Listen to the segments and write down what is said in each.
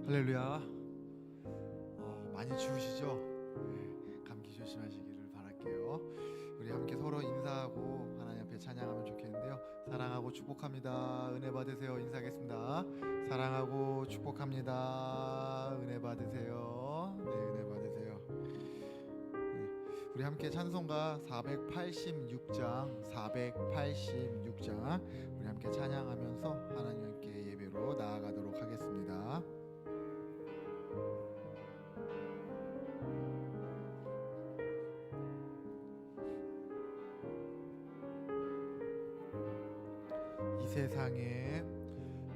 할렐루야. 많이 추우시죠? 네, 감기 조심하시기를 바랄게요. 우리 함께 서로 인사하고 하나님 앞에 찬양하면 좋겠는데요. 사랑하고 축복합니다. 은혜 받으세요. 인사하겠습니다. 사랑하고 축복합니다. 은혜 받으세요. 네, 은혜 받으세요. 네, 우리 함께 찬송가 486장 우리 함께 찬양하면서 하나님께 예배로 나아가도록 하겠습니다.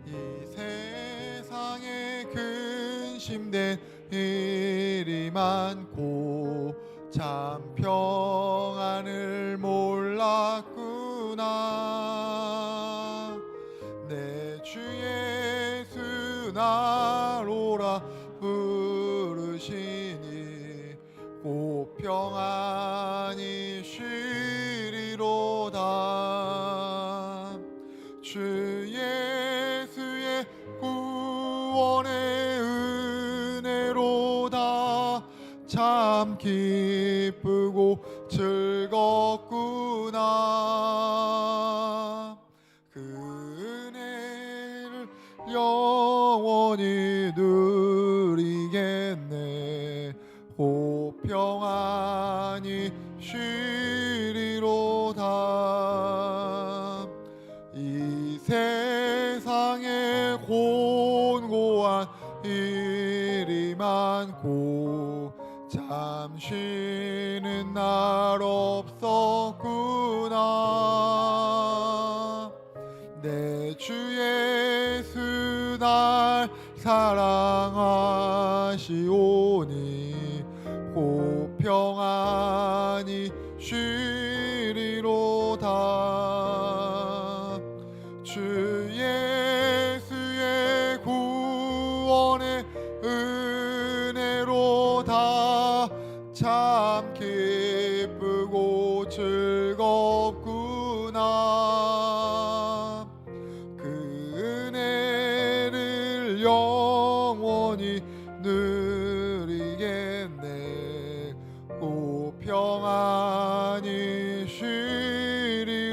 이 세상에 근심된 일이 많고 참 평안을 몰랐구나. 내 주 예수 날 오라 부르시니 곧 평안히 쉬리로다. 주 예수의 구원의 은혜로다. 참 기쁘고 즐겁구나. 그 은혜를 영원히 누리겠네. 곧 평안히 쉬리로다. 이 세상에 곤고한 일이 많고 참 쉬는 날 없었구나. 내 주 예수 날 사랑하시오니 곧 평안히 쉬리로다. 주 예수의 구원의 은혜로다. 참 기쁘고 즐겁구나. 그 은혜를 영원히 누리겠네. 곧 평안히 쉬리로다.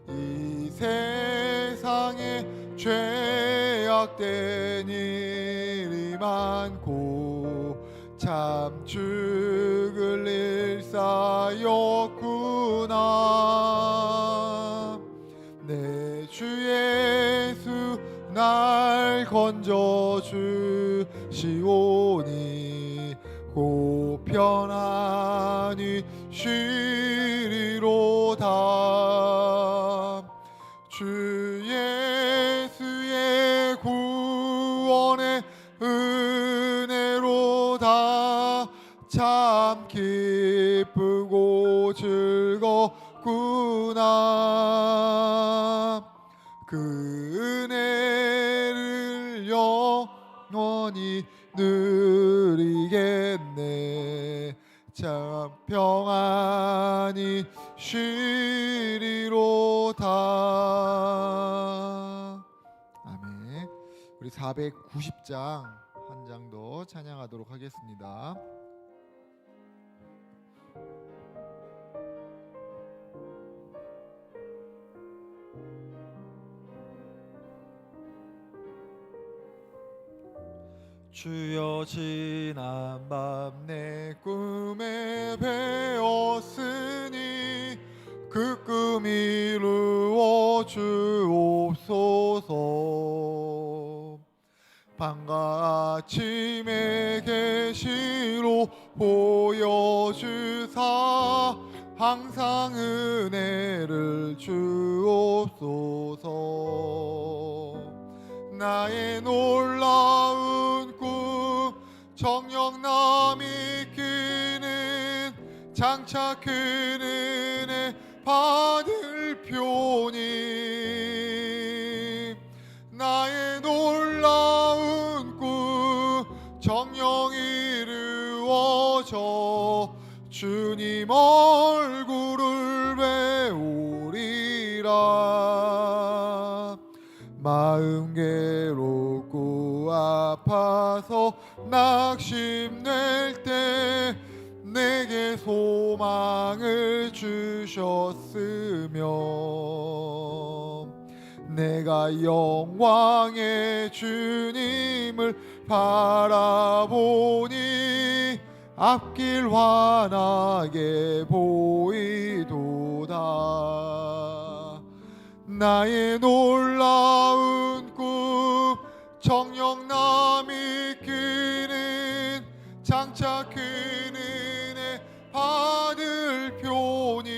이 세상에 죄악된 일이 많고 참 죽을 일사였구나. 내 주 예수 날 건져주시오니 곧 편안히 쉬리로다. 주 예수의 구원의 은혜로다. 참 기쁘고 즐겁구나. 그 은혜를 영원히 누리겠네. 참 평안히 쉬리로다. 아멘. 우리 490장 한 장 더 찬양하도록 하겠습니다. 주여 지난 밤 내 꿈에 배었으니 그 꿈 이루어 주옵소서. 밤과 아침의 계시로 보여주사 항상 은혜를 주옵소서. 나의 놀라운 꿈 정녕 남이 끼는 장차 그 은혜 받을 표니. 나의 놀라운 꿈 정녕 이루어져 주님 얼굴을 배우리라. 마음 괴롭고 아파서 낙심될 때 내게 소망을 주셨으며 내가 영광의 주님을 바라보니 앞길 환하게 보이도다. 나의 놀라운 꿈 정녕 남이 이끄는 장차 큰 은혜 받을 표니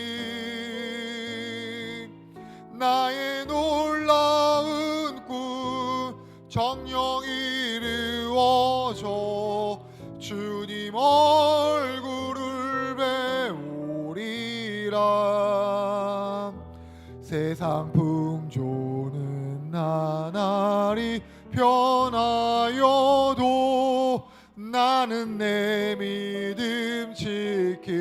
나의 놀라운 꿈 정녕 이루어져 주님 얼굴을 배우리라. 세상 풍조는 나날이 변하여도 나는 내 믿음 지키리니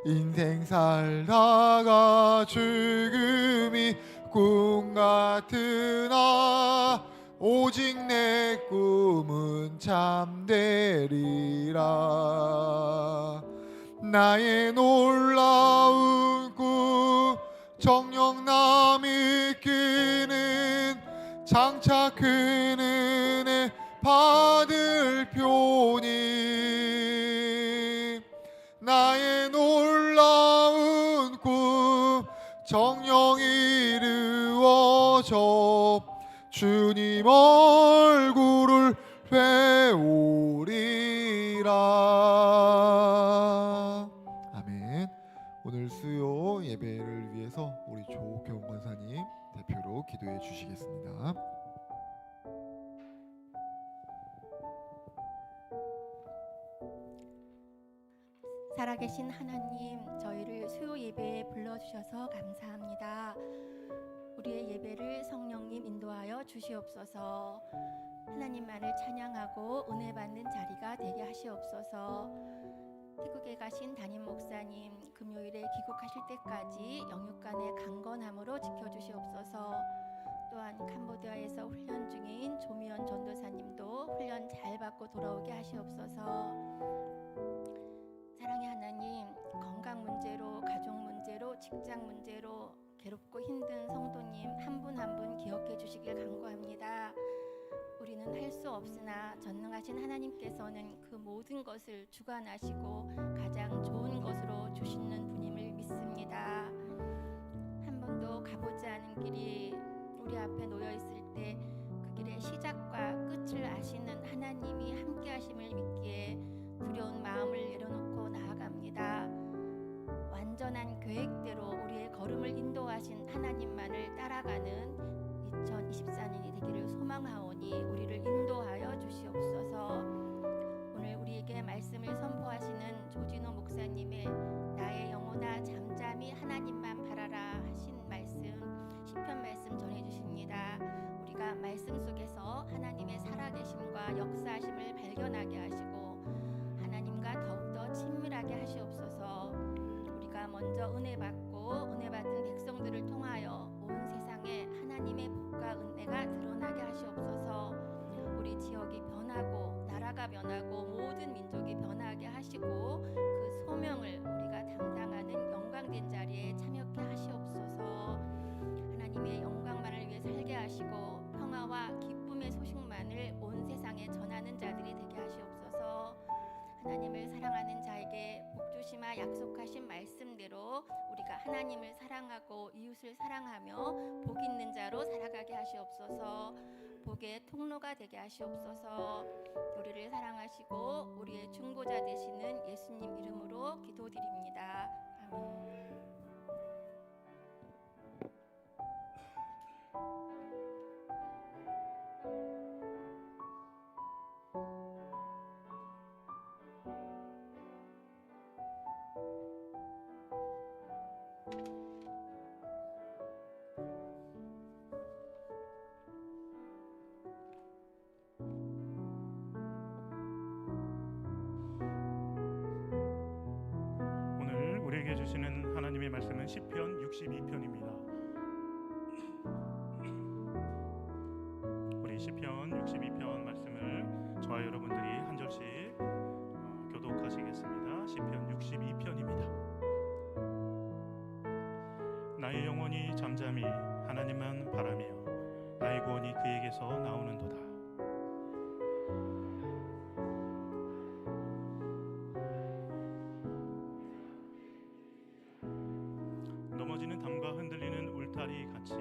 인생 살다가 죽음이 꿈 같으나 오직 내 꿈은 참되리라. 나의 놀라운 꿈 정녕 남이 이끄는 장차 큰 은혜 받을 표니 나의 놀라운 꿈 정녕 이루어져 주님 얼굴을 배우리라. 아멘. 오늘 수요 예배를 위해서 우리 조경원 권사님 대표로 기도해 주시겠습니다. 살아계신 하나님, 저희를 수요 예배에 불러주셔서 감사합니다. 우리의 예배를 성령님 인도하여 주시옵소서. 하나님만을 찬양하고 은혜 받는 자리가 되게 하시옵소서. 태국에 가신 담임 목사님, 금요일에 귀국하실 때까지 영육간의 강건함으로 지켜주시옵소서. 또한 캄보디아에서 훈련 중인 조미연 전도사님도 훈련 잘 받고 돌아오게 하시옵소서. 사랑의 하나님, 건강 문제로, 가족 문제로, 직장 문제로 괴롭고 힘든 성도님 한 분 한 분 기억해 주시길 간구합니다. 우리는 할 수 없으나 전능하신 하나님께서는 그 모든 것을 주관하시고 가장 좋은 것으로 주시는 분임을 믿습니다. 한 번도 가보지 않은 길이 우리 앞에 놓여 있을 때 그 길의 시작과 끝을 아시는 하나님이 함께 하심을 믿기에 두려운 마음을 내려놓고 나아갑니다. 완전한 계획대로 우리의 걸음을 인도하신 하나님만을 따라가는 2024년이 되기를 소망하오니 우리를 인도하여 주시옵소서. 오늘 우리에게 말씀을 선포하시는 조진호 목사님의 나의 영혼아 잠잠히 하나님만 바라라 하신 말씀, 시편 말씀 전해주십니다. 우리가 말씀 속에서 하나님의 살아계심과 역사하심을 발견하게 하시고 하나님과 더욱더 친밀하게 하시옵소서. 우리가 먼저 은혜 받고 은혜 받은 백성들을 통하여 온 세상에 하나님의 복과 은혜가 드러나게 하시옵소서. 우리 지역이 변하고 나라가 변하고 모든 민족이 변하게 하시고 그 소명을 우리가 담당하는 영광된 자리에 참여케 하시옵소서. 하나님의 영광만을 위해 살게 하시고 평화와 기쁨의 소식만을 온 세상에 전하는 자들이 되게 하시옵소서. 하나님을 사랑하는 자에게 복주시마 약속하신 말씀대로 우리가 하나님을 사랑하고 이웃을 사랑하며 복 있는 자로 살아가게 하시옵소서. 복의 통로가 되게 하시옵소서. 우리를 사랑하시고 우리의 중보자 되시는 예수님 이름으로 기도드립니다. 아멘. 오늘 우리에게 주시는 하나님의 말씀은 시편 62편입니다. 저와 여러분들이 한 절씩 교독하시겠습니다. 시편 62편입니다. 나의 영혼이 잠잠히 하나님만 바라며 나의 구원이 그에게서 나오는도다. 넘어지는 담과 흔들리는 울타리 같이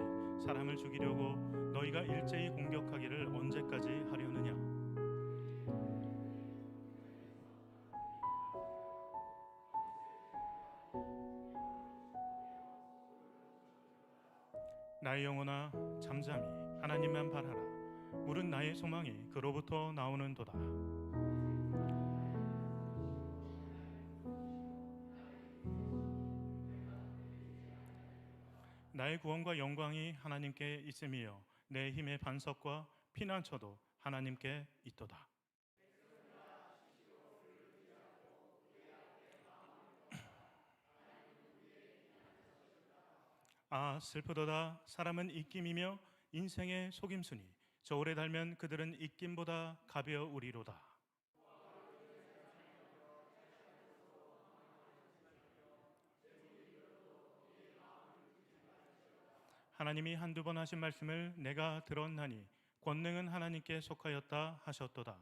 사람을 죽이려고 너희가 일제히 공격하기를 언제까지 하려느냐. 나의 영혼아 잠잠히 하나님만 바라라. 물은 나의 소망이 그로부터 나오는도다. 나의 구원과 영광이 하나님께 있음이요 내 힘의 반석과 피난처도 하나님께 있도다. 아 슬프도다. 사람은 입김이며 인생의 속임수니 저울에 달면 그들은 입김보다 가벼우리로다. 하나님이 한두 번 하신 말씀을 내가 들었나니 권능은 하나님께 속하였다 하셨도다.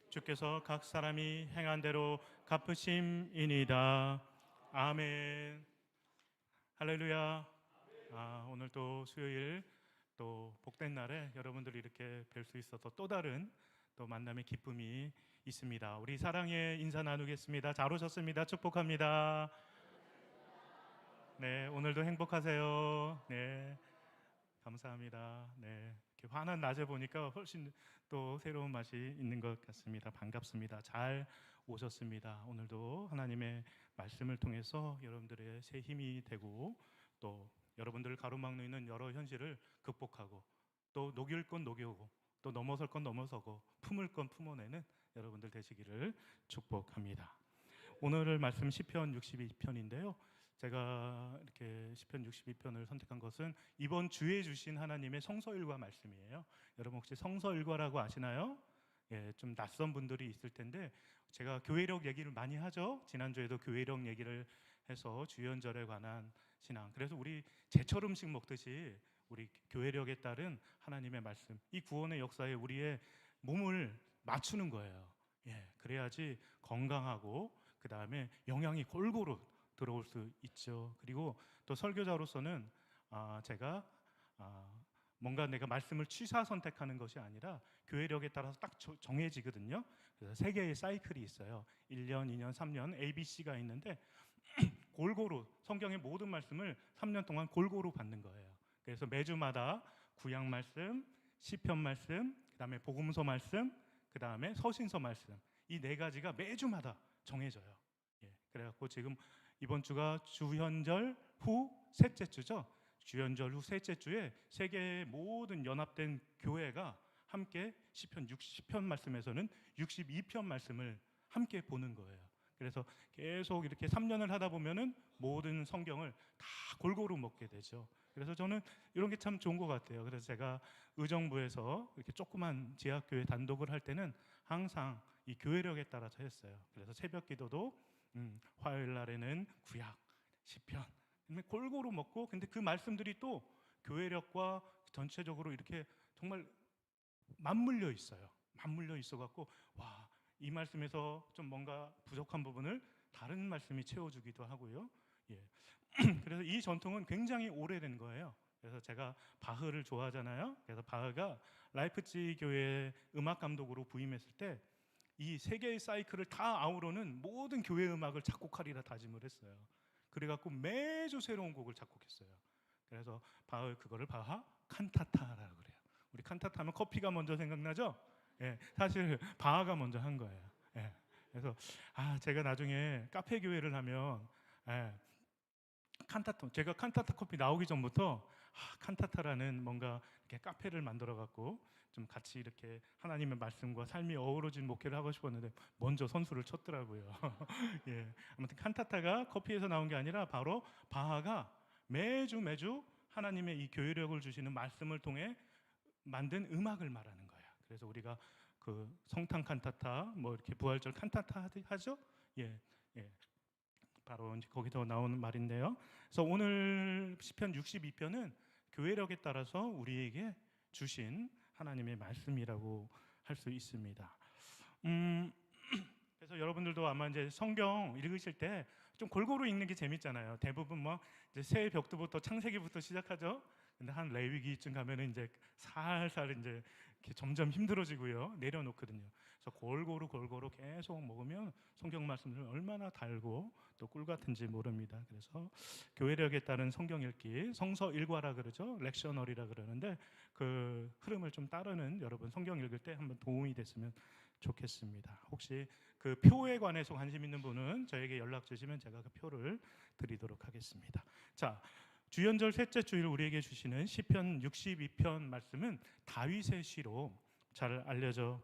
주께서 각 사람이 행한 대로 갚으심이니이다. 아멘. 할렐루야. 오늘 또 수요일 또 복된 날에 여러분들이 이렇게 뵐 수 있어서 또 다른 또 만남의 기쁨이 있습니다. 우리 사랑의 인사 나누겠습니다. 잘 오셨습니다. 축복합니다. 네, 오늘도 행복하세요. 네, 감사합니다. 네, 이렇게 환한 낮에 보니까 훨씬 또 새로운 맛이 있는 것 같습니다. 반갑습니다. 잘 오셨습니다. 오늘도 하나님의 말씀을 통해서 여러분들의 새 힘이 되고 또 여러분들을 가로막는 있는 여러 현실을 극복하고 또 녹일 건 녹여오고 또 넘어설 건 넘어서고 품을 건 품어내는 여러분들 되시기를 축복합니다. 오늘 말씀 시편 62편인데요. 제가 이렇게 시편 62편을 선택한 것은 이번 주에 주신 하나님의 성서일과 말씀이에요. 여러분 혹시 성서일과라고 아시나요? 예, 좀 낯선 분들이 있을 텐데 제가 교회력 얘기를 많이 하죠. 지난주에도 교회력 얘기를 해서 주연절에 관한 신앙. 그래서 우리 제철 음식 먹듯이 우리 교회력에 따른 하나님의 말씀, 이 구원의 역사에 우리의 몸을 맞추는 거예요. 예, 그래야지 건강하고 그 다음에 영양이 골고루 들어올 수 있죠. 그리고 또 설교자로서는 제가 뭔가 내가 말씀을 취사 선택하는 것이 아니라 교회력에 따라서 딱 정해지거든요. 그래서 세 개의 사이클이 있어요. 1년, 2년, 3년 ABC가 있는데 골고루 성경의 모든 말씀을 3년 동안 골고루 받는 거예요. 그래서 매주마다 구약 말씀, 시편 말씀, 그다음에 복음서 말씀, 그다음에 서신서 말씀, 이 네 가지가 매주마다 정해져요. 예, 그래갖고 지금 이번 주가 주연절 후 셋째 주죠. 주연절 후 셋째 주에 세계의 모든 연합된 교회가 함께 시편 60편 말씀에서는 62편 말씀을 함께 보는 거예요. 그래서 계속 이렇게 3년을 하다 보면은 모든 성경을 다 골고루 먹게 되죠. 그래서 저는 이런 게 참 좋은 것 같아요. 그래서 제가 의정부에서 이렇게 조그만 지하교회 단독을 할 때는 항상 이 교회력에 따라서 했어요. 그래서 새벽 기도도 화요일 날에는 구약, 시편 골고루 먹고, 근데 그 말씀들이 또 교회력과 전체적으로 이렇게 정말 맞물려 있어요. 맞물려 있어갖고 와, 이 말씀에서 좀 뭔가 부족한 부분을 다른 말씀이 채워주기도 하고요. 예. 그래서 이 전통은 굉장히 오래된 거예요. 그래서 제가 바흐를 좋아하잖아요. 그래서 바흐가 라이프치 교회 음악 감독으로 부임했을 때 이 세 개의 사이클을 다 아우르는 모든 교회 음악을 작곡하리라 다짐을 했어요. 그래갖고 매주 새로운 곡을 작곡했어요. 그래서 바흐 그거를 바하 칸타타라고 그래요. 우리 칸타타하면 커피가 먼저 생각나죠? 예, 사실 바하가 먼저 한 거예요. 예, 그래서 제가 나중에 카페 교회를 하면 칸타타, 제가 칸타타 커피 나오기 전부터 칸타타라는 뭔가 이렇게 카페를 만들어 갖고 좀 같이 이렇게 하나님의 말씀과 삶이 어우러진 목회를 하고 싶었는데 먼저 선수를 쳤더라고요. 예, 아무튼 칸타타가 커피에서 나온 게 아니라 바로 바하가 매주 하나님의 이 교회력을 주시는 말씀을 통해 만든 음악을 말하는 거야. 그래서 우리가 그 성탄 칸타타 뭐 이렇게 부활절 칸타타 하죠? 예, 예. 바로 이제 거기서 나오는 말인데요. 그래서 오늘 시편 62편은 교회력에 따라서 우리에게 주신 하나님의 말씀이라고 할 수 있습니다. 그래서 여러분들도 아마 이제 성경 읽으실 때 좀 골고루 읽는 게 재밌잖아요. 대부분 뭐 이제 새 벽두부터 창세기부터 시작하죠. 근데 한 레위기쯤 가면은 이제 살살 이제 이렇게 점점 힘들어지고요. 내려놓거든요. 그래서 골고루 계속 먹으면 성경 말씀을 얼마나 달고 또 꿀 같은지 모릅니다. 그래서 교회력에 따른 성경 읽기, 성서 일과라 그러죠. 렉셔널이라 그러는데 그 흐름을 좀 따르는 여러분 성경 읽을 때 한번 도움이 됐으면 좋겠습니다. 혹시 그 표에 관해서 관심 있는 분은 저에게 연락 주시면 제가 그 표를 드리도록 하겠습니다. 자, 주연절 셋째 주일 우리에게 주시는 시편 62편 말씀은 다윗의 시로 잘 알려져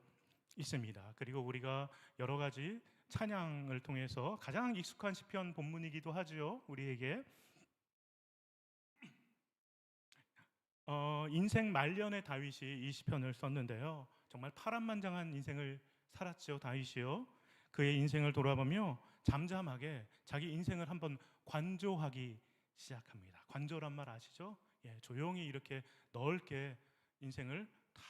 있습니다. 그리고 우리가 여러 가지 찬양을 통해서 가장 익숙한 시편 본문이기도 하죠. 우리에게 인생 말년에 다윗이 이 시편을 썼는데요. 정말 파란만장한 인생을 살았죠. 다윗이요. 그의 인생을 돌아보며 잠잠하게 자기 인생을 한번 관조하기 시작합니다. 관조란 말 아시죠? 예, 조용히 이렇게 넓게 인생을 다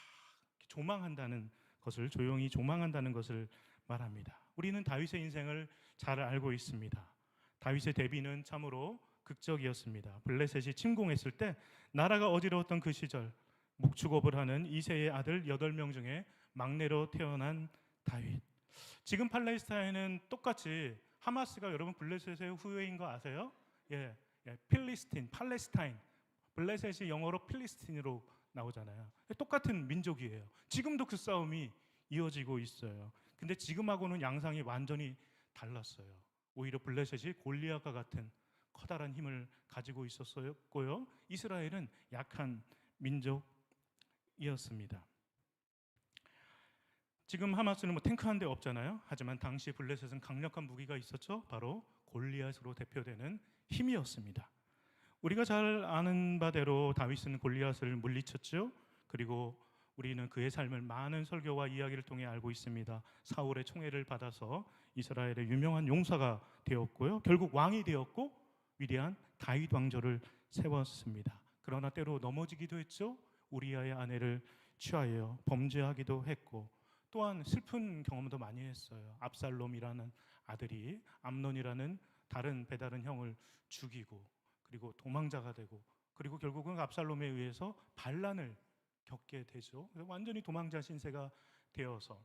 조망한다는 것을, 조용히 조망한다는 것을 말합니다. 우리는 다윗의 인생을 잘 알고 있습니다. 다윗의 데뷔는 참으로 극적이었습니다. 블레셋이 침공했을 때 나라가 어지러웠던 그 시절 목축업을 하는 이새의 아들 8명 중에 막내로 태어난 다윗. 지금 팔레스타인은 똑같이 하마스가 여러분 블레셋의 후예인 거 아세요? 예, 필리스틴, 팔레스타인. 블레셋이 영어로 필리스틴으로 나오잖아요. 똑같은 민족이에요. 지금도 그 싸움이 이어지고 있어요. 근데 지금하고는 양상이 완전히 달랐어요. 오히려 블레셋이 골리앗과 같은 커다란 힘을 가지고 있었고요. 이스라엘은 약한 민족이었습니다. 지금 하마스는 뭐 탱크 한 대 없잖아요. 하지만 당시 블레셋은 강력한 무기가 있었죠. 바로 골리앗으로 대표되는 힘이었습니다. 우리가 잘 아는 바대로 다윗은 골리앗을 물리쳤죠. 그리고 우리는 그의 삶을 많은 설교와 이야기를 통해 알고 있습니다. 사울의 총애를 받아서 이스라엘의 유명한 용사가 되었고요. 결국 왕이 되었고 위대한 다윗 왕조를 세웠습니다. 그러나 때로 넘어지기도 했죠. 우리아의 아내를 취하여 범죄하기도 했고 또한 슬픈 경험도 많이 했어요. 압살롬이라는 아들이 암논이라는 다른 배다른 형을 죽이고 그리고 도망자가 되고 그리고 결국은 압살롬에 의해서 반란을 겪게 되죠. 완전히 도망자 신세가 되어서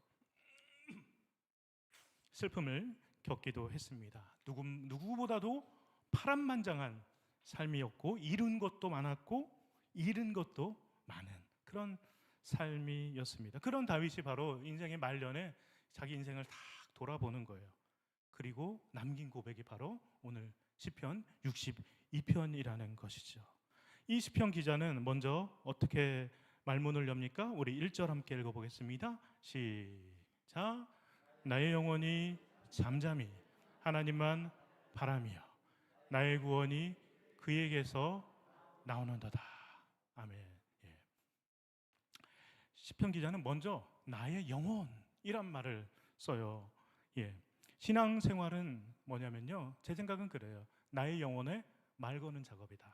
슬픔을 겪기도 했습니다. 누구보다도 파란만장한 삶이었고 이룬 것도 많았고 잃은 것도 많은 그런 삶이었습니다. 그런 다윗이 바로 인생의 말년에 자기 인생을 다 돌아보는 거예요. 그리고 남긴 고백이 바로 오늘 시편 62편이라는 것이죠. 이 시편 기자는 먼저 어떻게 말문을 엽니까? 우리 1절 함께 읽어보겠습니다. 시작. 나의 영혼이 잠잠히 하나님만 바라며 나의 구원이 그에게서 나오는도다. 아멘. 예. 시편 기자는 먼저 나의 영혼이란 말을 써요. 예. 신앙생활은 뭐냐면요. 제 생각은 그래요. 나의 영혼에 말 거는 작업이다.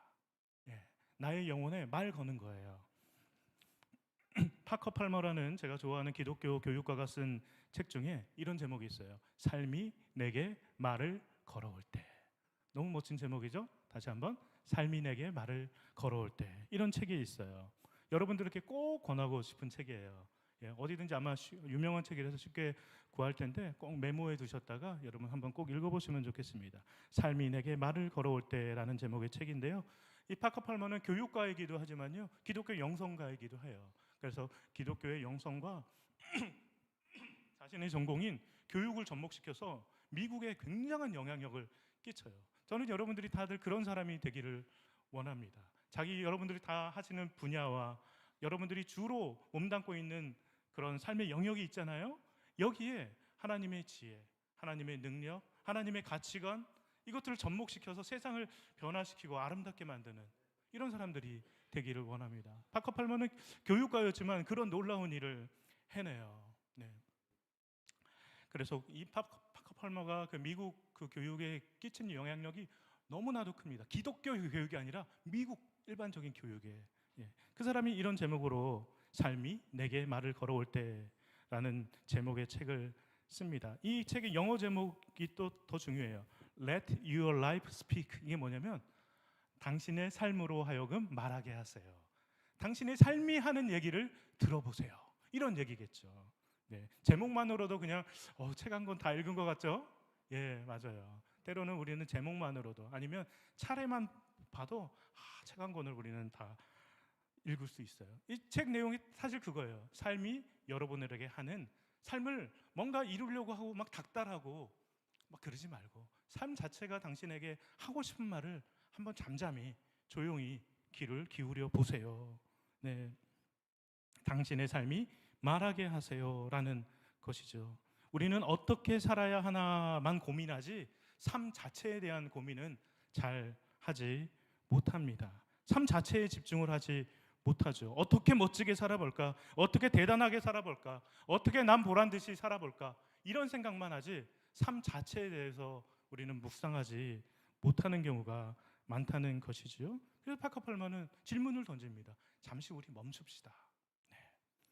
예. 나의 영혼에 말 거는 거예요. 파커 팔머라는 제가 좋아하는 기독교 교육가가 쓴 책 중에 이런 제목이 있어요. 삶이 내게 말을 걸어올 때. 너무 멋진 제목이죠? 다시 한번 삶이 내게 말을 걸어올 때. 이런 책이 있어요. 여러분들께 꼭 권하고 싶은 책이에요. 예, 어디든지 아마 유명한 책이라서 쉽게 구할 텐데 꼭 메모해 두셨다가 여러분 한번 꼭 읽어보시면 좋겠습니다. 삶이 내게 말을 걸어올 때라는 제목의 책인데요. 이 파커 팔머는 교육가이기도 하지만요, 기독교 영성가이기도 해요. 그래서 기독교의 영성과 자신의 전공인 교육을 접목시켜서 미국에 굉장한 영향력을 끼쳐요. 저는 여러분들이 다들 그런 사람이 되기를 원합니다. 여러분들이 다 하시는 분야와 여러분들이 주로 몸담고 있는 그런 삶의 영역이 있잖아요. 여기에 하나님의 지혜, 하나님의 능력, 하나님의 가치관 이것들을 접목시켜서 세상을 변화시키고 아름답게 만드는 이런 사람들이 되기를 원합니다. 파커 팔머는 교육가였지만 그런 놀라운 일을 해내요. 네. 그래서 이 파커 팔머가 그 미국 그 교육에 끼친 영향력이 너무나도 큽니다. 기독교 교육이 아니라 미국 일반적인 교육에. 예. 그 사람이 이런 제목으로 삶이 내게 말을 걸어올 때라는 제목의 책을 씁니다. 이 책의 영어 제목이 또 더 중요해요. Let your life speak. 이게 뭐냐면 당신의 삶으로 하여금 말하게 하세요. 당신의 삶이 하는 얘기를 들어보세요. 이런 얘기겠죠. 네. 제목만으로도 그냥 책 한 권 다 읽은 것 같죠? 예, 맞아요. 때로는 우리는 제목만으로도 아니면 차례만 봐도 책 한 권을 우리는 다 읽을 수 있어요. 이 책 내용이 사실 그거예요. 삶이 여러분에게 하는 삶을 뭔가 이루려고 하고 막 닥달하고 막 그러지 말고 삶 자체가 당신에게 하고 싶은 말을 한번 잠잠히 조용히 귀를 기울여 보세요. 네, 당신의 삶이 말하게 하세요라는 것이죠. 우리는 어떻게 살아야 하나만 고민하지 삶 자체에 대한 고민은 잘 하지 못합니다. 삶 자체에 집중을 하지 못하죠. 어떻게 멋지게 살아볼까? 어떻게 대단하게 살아볼까? 어떻게 남 보란 듯이 살아볼까? 이런 생각만 하지 삶 자체에 대해서 우리는 묵상하지 못하는 경우가 많다는 것이지요. 그래서 파커 팔머는 질문을 던집니다. 잠시 우리 멈춥시다. 네.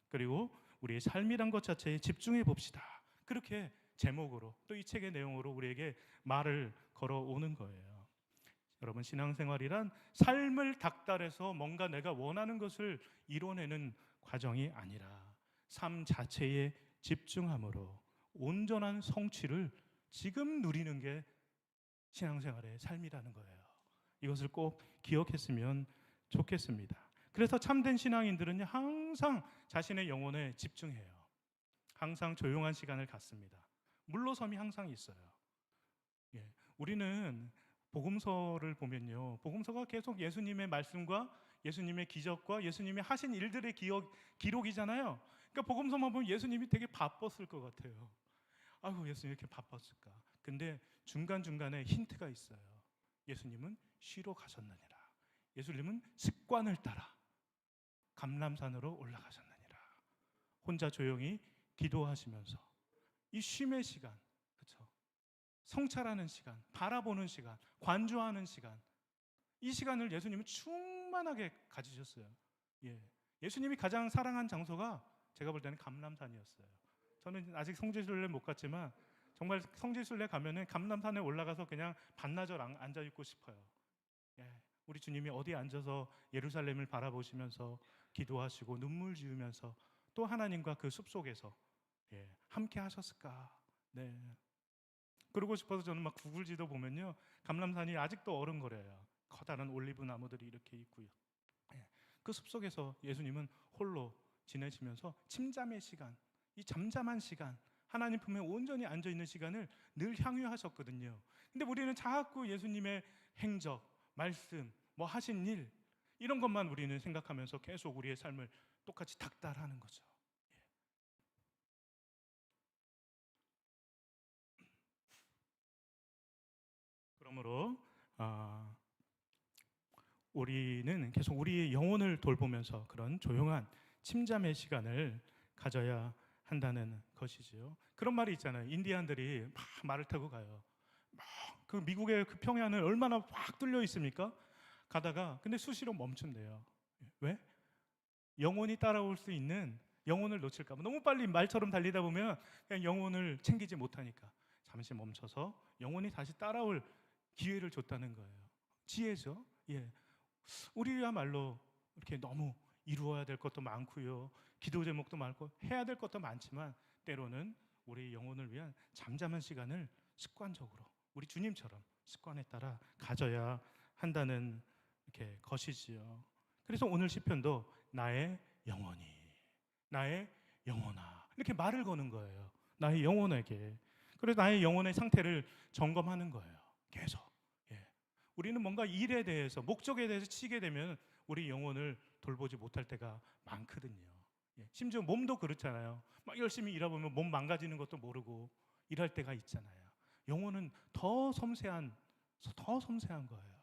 그리고 우리의 삶이란 것 자체에 집중해 봅시다. 그렇게 제목으로 또 이 책의 내용으로 우리에게 말을 걸어오는 거예요. 여러분, 신앙생활이란 삶을 닥달해서 뭔가 내가 원하는 것을 이뤄내는 과정이 아니라 삶 자체에 집중함으로 온전한 성취를 지금 누리는 게 신앙생활의 삶이라는 거예요. 이것을 꼭 기억했으면 좋겠습니다. 그래서 참된 신앙인들은 항상 자신의 영혼에 집중해요. 항상 조용한 시간을 갖습니다. 물러섬이 항상 있어요. 예, 우리는 복음서를 보면요, 복음서가 계속 예수님의 말씀과 예수님의 기적과 예수님이 하신 일들의 기록이잖아요. 그러니까 복음서만 보면 예수님이 되게 바빴을 것 같아요. 아이고, 예수님이 이렇게 바빴을까? 근데 중간중간에 힌트가 있어요. 예수님은 쉬러 가셨느니라. 예수님은 습관을 따라 감람산으로 올라가셨느니라. 혼자 조용히 기도하시면서 이 쉼의 시간, 그렇죠? 성찰하는 시간, 바라보는 시간, 관조하는 시간, 이 시간을 예수님은 충만하게 가지셨어요. 예, 예수님이 가장 사랑한 장소가 제가 볼 때는 감람산이었어요. 저는 아직 성지순례 못 갔지만 정말 성지순례 가면은 감람산에 올라가서 그냥 반나절 앉아 있고 싶어요. 예, 우리 주님이 어디에 앉아서 예루살렘을 바라보시면서 기도하시고 눈물 지으면서 또 하나님과 그 숲속에서 함께 하셨을까? 네. 그러고 싶어서 저는 막 구글 지도 보면요, 감람산이 아직도 어른거려요. 커다란 올리브 나무들이 이렇게 있고요. 그 숲속에서 예수님은 홀로 지내시면서 침잠의 시간, 이 잠잠한 시간, 하나님 품에 온전히 앉아 있는 시간을 늘 향유하셨거든요. 근데 우리는 자꾸 예수님의 행적, 말씀, 뭐 하신 일, 이런 것만 우리는 생각하면서 계속 우리의 삶을 똑같이 닥달하는 거죠. 그러므로 우리는 계속 우리의 영혼을 돌보면서 그런 조용한 침잠의 시간을 가져야 한다는 것이지요. 그런 말이 있잖아요. 인디안들이 막 말을 타고 가요. 막 그 미국의 그 평야는 얼마나 확 뚫려 있습니까? 가다가 근데 수시로 멈춘대요. 왜? 영혼이 따라올 수 있는, 영혼을 놓칠까 봐. 너무 빨리 말처럼 달리다 보면 그냥 영혼을 챙기지 못하니까 잠시 멈춰서 영혼이 다시 따라올 기회를 줬다는 거예요. 지혜죠. 예, 우리야말로 이렇게 너무 이루어야 될 것도 많고요, 기도 제목도 많고 해야 될 것도 많지만 때로는 우리 영혼을 위한 잠잠한 시간을 습관적으로 우리 주님처럼 습관에 따라 가져야 한다는 이렇게 것이지요. 그래서 오늘 시편도 나의 영혼이, 나의 영혼아, 이렇게 말을 거는 거예요. 나의 영혼에게. 그래서 나의 영혼의 상태를 점검하는 거예요. 계속. 우리는 뭔가 일에 대해서, 목적에 대해서 치게 되면 우리 영혼을 돌보지 못할 때가 많거든요. 심지어 몸도 그렇잖아요. 막 열심히 일하보면 몸 망가지는 것도 모르고 일할 때가 있잖아요. 영혼은 더 섬세한 거예요.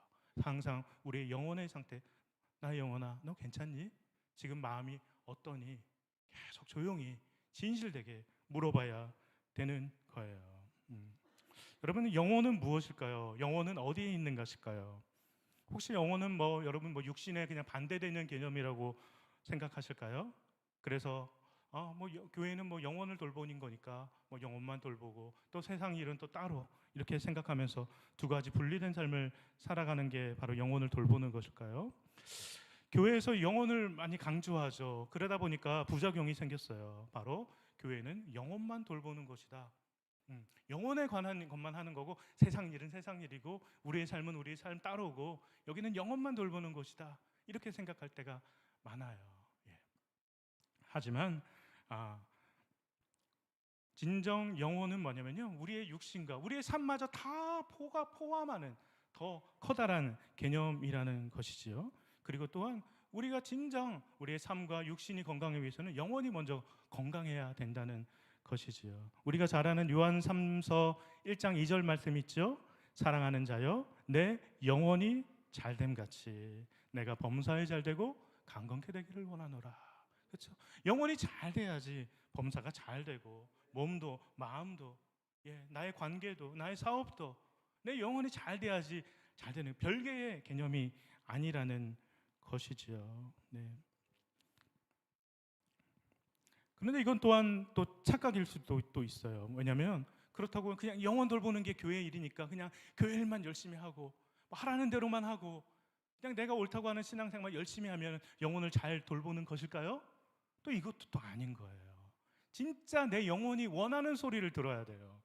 항상 우리의 영혼의 상태, 나의 영혼아, 너 괜찮니? 지금 마음이 어떠니? 계속 조용히 진실되게 물어봐야 되는 거예요. 여러분, 영혼은 무엇일까요? 영혼은 어디에 있는 것일까요? 혹시 영혼은 여러분 육신에 그냥 반대되는 개념이라고 생각하실까요? 그래서 교회는 영혼을 돌보는 거니까 영혼만 돌보고 또 세상 일은 또 따로 이렇게 생각하면서 두 가지 분리된 삶을 살아가는 게 바로 영혼을 돌보는 것일까요? 교회에서 영혼을 많이 강조하죠. 그러다 보니까 부작용이 생겼어요. 바로 교회는 영혼만 돌보는 것이다. 영혼에 관한 것만 하는 거고 세상 일은 세상 일이고 우리의 삶은 우리의 삶 따로고 여기는 영혼만 돌보는 것이다. 이렇게 생각할 때가 많아요. 예. 하지만 진정 영혼은 뭐냐면요, 우리의 육신과 우리의 삶마저 다 포함하는 더 커다란 개념이라는 것이지요. 그리고 또한 우리가 진정 우리의 삶과 육신이 건강하기 위해서는 영혼이 먼저 건강해야 된다는 것이지요. 우리가 잘 아는 요한 3서 1장 2절 말씀 있죠. 사랑하는 자여, 내 영혼이 잘됨 같이 내가 범사에 잘되고 강건케 되기를 원하노라. 그렇죠? 영혼이 잘 돼야지 범사가 잘 되고 몸도 마음도 나의 관계도 나의 사업도 내 영혼이 잘 돼야지 잘 되는 별개의 개념이 아니라는 것이지요. 네. 그런데 이건 또한 또 착각일 수도 또 있어요. 왜냐하면 그렇다고 그냥 영혼 돌보는 게 교회 일이니까 그냥 교회 일만 열심히 하고 하라는 대로만 하고 그냥 내가 옳다고 하는 신앙생활 열심히 하면 영혼을 잘 돌보는 것일까요? 또 이것도 또 아닌 거예요. 진짜 내 영혼이 원하는 소리를 들어야 돼요.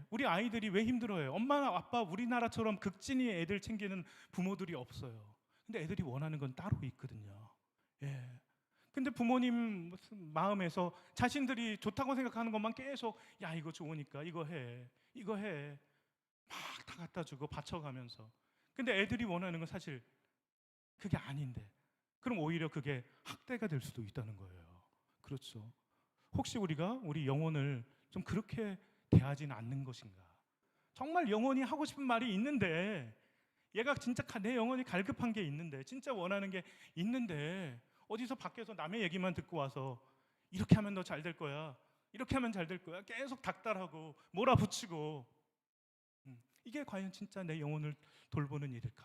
우리 아이들이 왜 힘들어요? 엄마 아빠 우리나라처럼 극진히 애들 챙기는 부모들이 없어요. 근데 애들이 원하는 건 따로 있거든요. 근데 부모님 마음에서 자신들이 좋다고 생각하는 것만 계속 야 이거 좋으니까 이거 해 막 다 갖다 주고 바쳐가면서 근데 애들이 원하는 건 사실 그게 아닌데 그럼 오히려 그게 학대가 될 수도 있다는 거예요. 그렇죠. 혹시 우리가 우리 영혼을 좀 그렇게 대하지는 않는 것인가? 정말 영혼이 하고 싶은 말이 있는데 얘가 진짜 내 영혼이 갈급한 게 있는데 진짜 원하는 게 있는데 어디서 밖에서 남의 얘기만 듣고 와서 이렇게 하면 너 잘 될 거야. 이렇게 하면 잘 될 거야. 계속 닥달하고 몰아붙이고 이게 과연 진짜 내 영혼을 돌보는 일일까?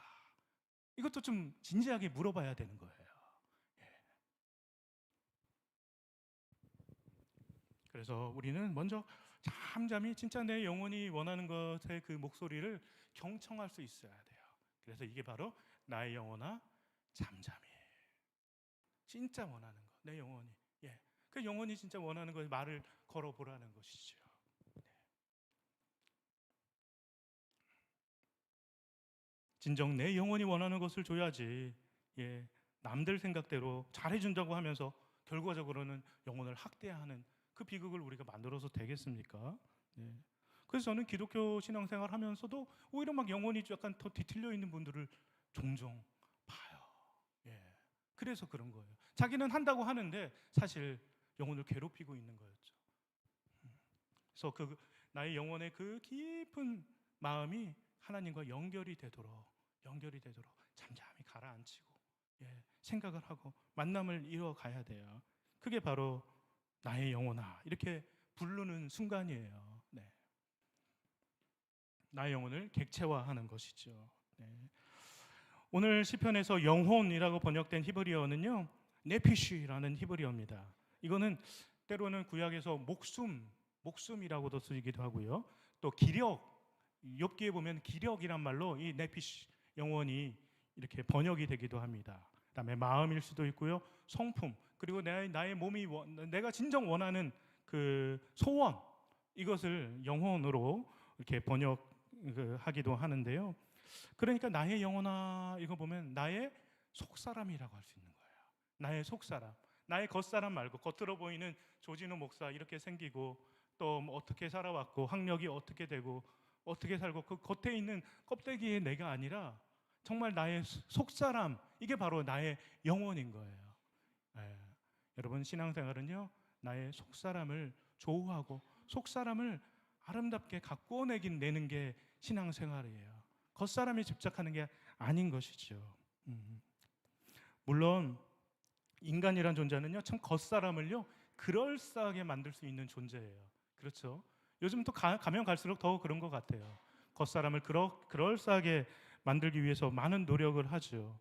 이것도 좀 진지하게 물어봐야 되는 거예요. 그래서 우리는 먼저 잠잠히 진짜 내 영혼이 원하는 것의 그 목소리를 경청할 수 있어야 돼요. 그래서 이게 바로 나의 영혼아 잠잠히 진짜 원하는 것, 내 영혼이 그 영혼이 진짜 원하는 것에 말을 걸어보라는 것이죠. 진정 내 영혼이 원하는 것을 줘야지 남들 생각대로 잘해준다고 하면서 결과적으로는 영혼을 학대하는 그 비극을 우리가 만들어서 되겠습니까? 그래서 저는 기독교 신앙생활 하면서도 오히려 막 영혼이 약간 더 뒤틀려 있는 분들을 종종 봐요. 그래서 그런 거예요. 자기는 한다고 하는데 사실 영혼을 괴롭히고 있는 거였죠. 그래서 그 나의 영혼의 그 깊은 마음이 하나님과 연결이 되도록 잠잠히 가라앉히고 생각을 하고 만남을 이어가야 돼요. 그게 바로 나의 영혼아 이렇게 부르는 순간이에요. 나의 영혼을 객체화하는 것이죠. 오늘 시편에서 영혼이라고 번역된 히브리어는요 네피쉬라는 히브리어입니다. 이거는 때로는 구약에서 목숨이라고도 쓰기도 하고요. 또 기력, 욥기에 보면 기력이란 말로 이 네피쉬 영혼이 이렇게 번역이 되기도 합니다. 그다음에 마음일 수도 있고요, 성품, 그리고 나의 몸이 내가 진정 원하는 그 소원 이것을 영혼으로 이렇게 번역하기도 하는데요. 그러니까 나의 영혼아 이거 보면 나의 속사람이라고 할 수 있는 거예요. 나의 속사람, 나의 겉사람 말고 겉으로 보이는 조진우 목사 이렇게 생기고 또 어떻게 살아왔고 학력이 어떻게 되고 어떻게 살고 그 겉에 있는 껍데기의 내가 아니라 정말 나의 속사람 이게 바로 나의 영혼인 거예요. 여러분 신앙생활은요 나의 속사람을 조우하고 속사람을 아름답게 가꾸어내는 게 신앙생활이에요. 겉사람에 집착하는 게 아닌 것이죠. 물론 인간이란 존재는요, 참 겉사람을요 그럴싸하게 만들 수 있는 존재예요. 그렇죠? 요즘 또 가면 갈수록 더 그런 것 같아요. 겉사람을 그럴싸하게 만들기 위해서 많은 노력을 하죠.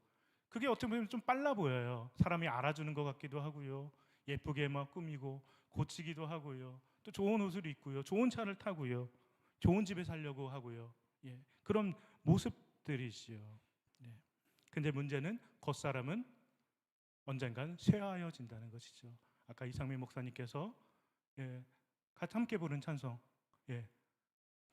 그게 어떻게 보면 좀 빨라 보여요. 사람이 알아주는 것 같기도 하고요. 예쁘게 막 꾸미고 고치기도 하고요. 또 좋은 옷을 입고요. 좋은 차를 타고요. 좋은 집에 살려고 하고요. 예, 그런 모습들이지요. 네. 근데 문제는 겉사람은 언젠간 쇠하여진다는 것이죠. 아까 이상민 목사님께서 같이 함께 부른 찬송,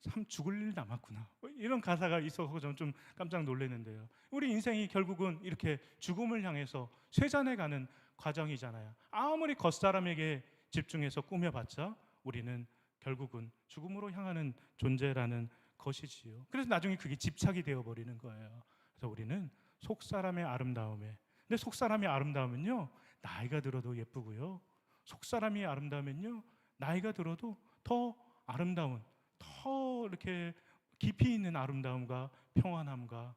참 죽을 일 남았구나, 이런 가사가 있어서 좀 깜짝 놀랐는데요. 우리 인생이 결국은 이렇게 죽음을 향해서 쇠잔해가는 과정이잖아요. 아무리 겉사람에게 집중해서 꾸며봤자 우리는 결국은 죽음으로 향하는 존재라는 것이지요. 그래서 나중에 그게 집착이 되어버리는 거예요. 그래서 우리는 속사람의 아름다움에, 근데 속사람의 아름다움은요 나이가 들어도 예쁘고요, 속사람이 아름다움은요 나이가 들어도 더 아름다운, 더 이렇게 깊이 있는 아름다움과 평안함과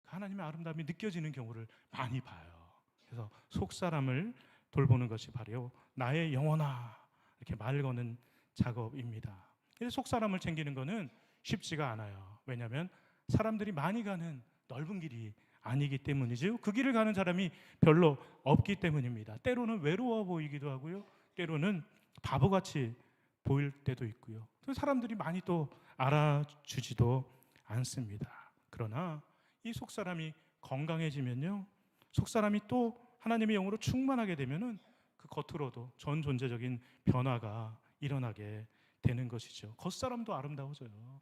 하나님의 아름다움이 느껴지는 경우를 많이 봐요. 그래서 속사람을 돌보는 것이 바로 나의 영혼아 이렇게 말 거는 작업입니다. 그래서 속사람을 챙기는 것은 쉽지가 않아요. 왜냐하면 사람들이 많이 가는 넓은 길이 아니기 때문이죠. 그 길을 가는 사람이 별로 없기 때문입니다. 때로는 외로워 보이기도 하고요, 때로는 바보같이 보일 때도 있고요. 또 사람들이 많이 또 알아주지도 않습니다. 그러나 이 속사람이 건강해지면요, 속사람이 또 하나님의 영으로 충만하게 되면은 그 겉으로도 전 존재적인 변화가 일어나게 되는 것이죠. 겉사람도 아름다워져요.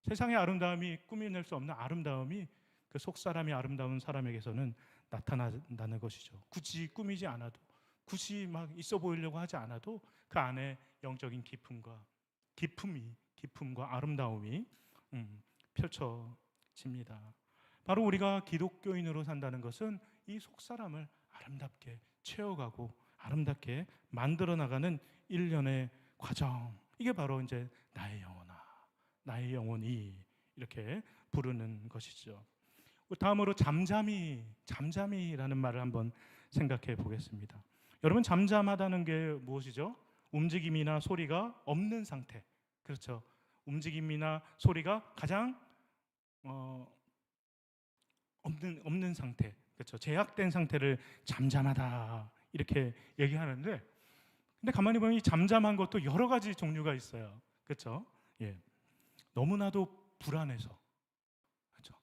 세상의 아름다움이 꾸며낼 수 없는 아름다움이 그 속사람이 아름다운 사람에게서는 나타난다는 것이죠. 굳이 꾸미지 않아도, 굳이 막 있어 보이려고 하지 않아도 그 안에 영적인 기품과 아름다움이 펼쳐집니다. 바로 우리가 기독교인으로 산다는 것은 이 속사람을 아름답게 채워가고 아름답게 만들어 나가는 일련의 과정, 이게 바로 이제 나의 영혼아, 나의 영혼이 이렇게 부르는 것이죠. 다음으로 잠잠이라는 말을 한번 생각해 보겠습니다. 여러분, 잠잠하다는 게 무엇이죠? 움직임이나 소리가 없는 상태. 그렇죠. 움직임이나 소리가 가장 없는 상태. 그렇죠. 제약된 상태를 잠잠하다 이렇게 얘기하는데, 근데 가만히 보면 이 잠잠한 것도 여러 가지 종류가 있어요. 그렇죠. 너무나도 불안해서, 그렇죠.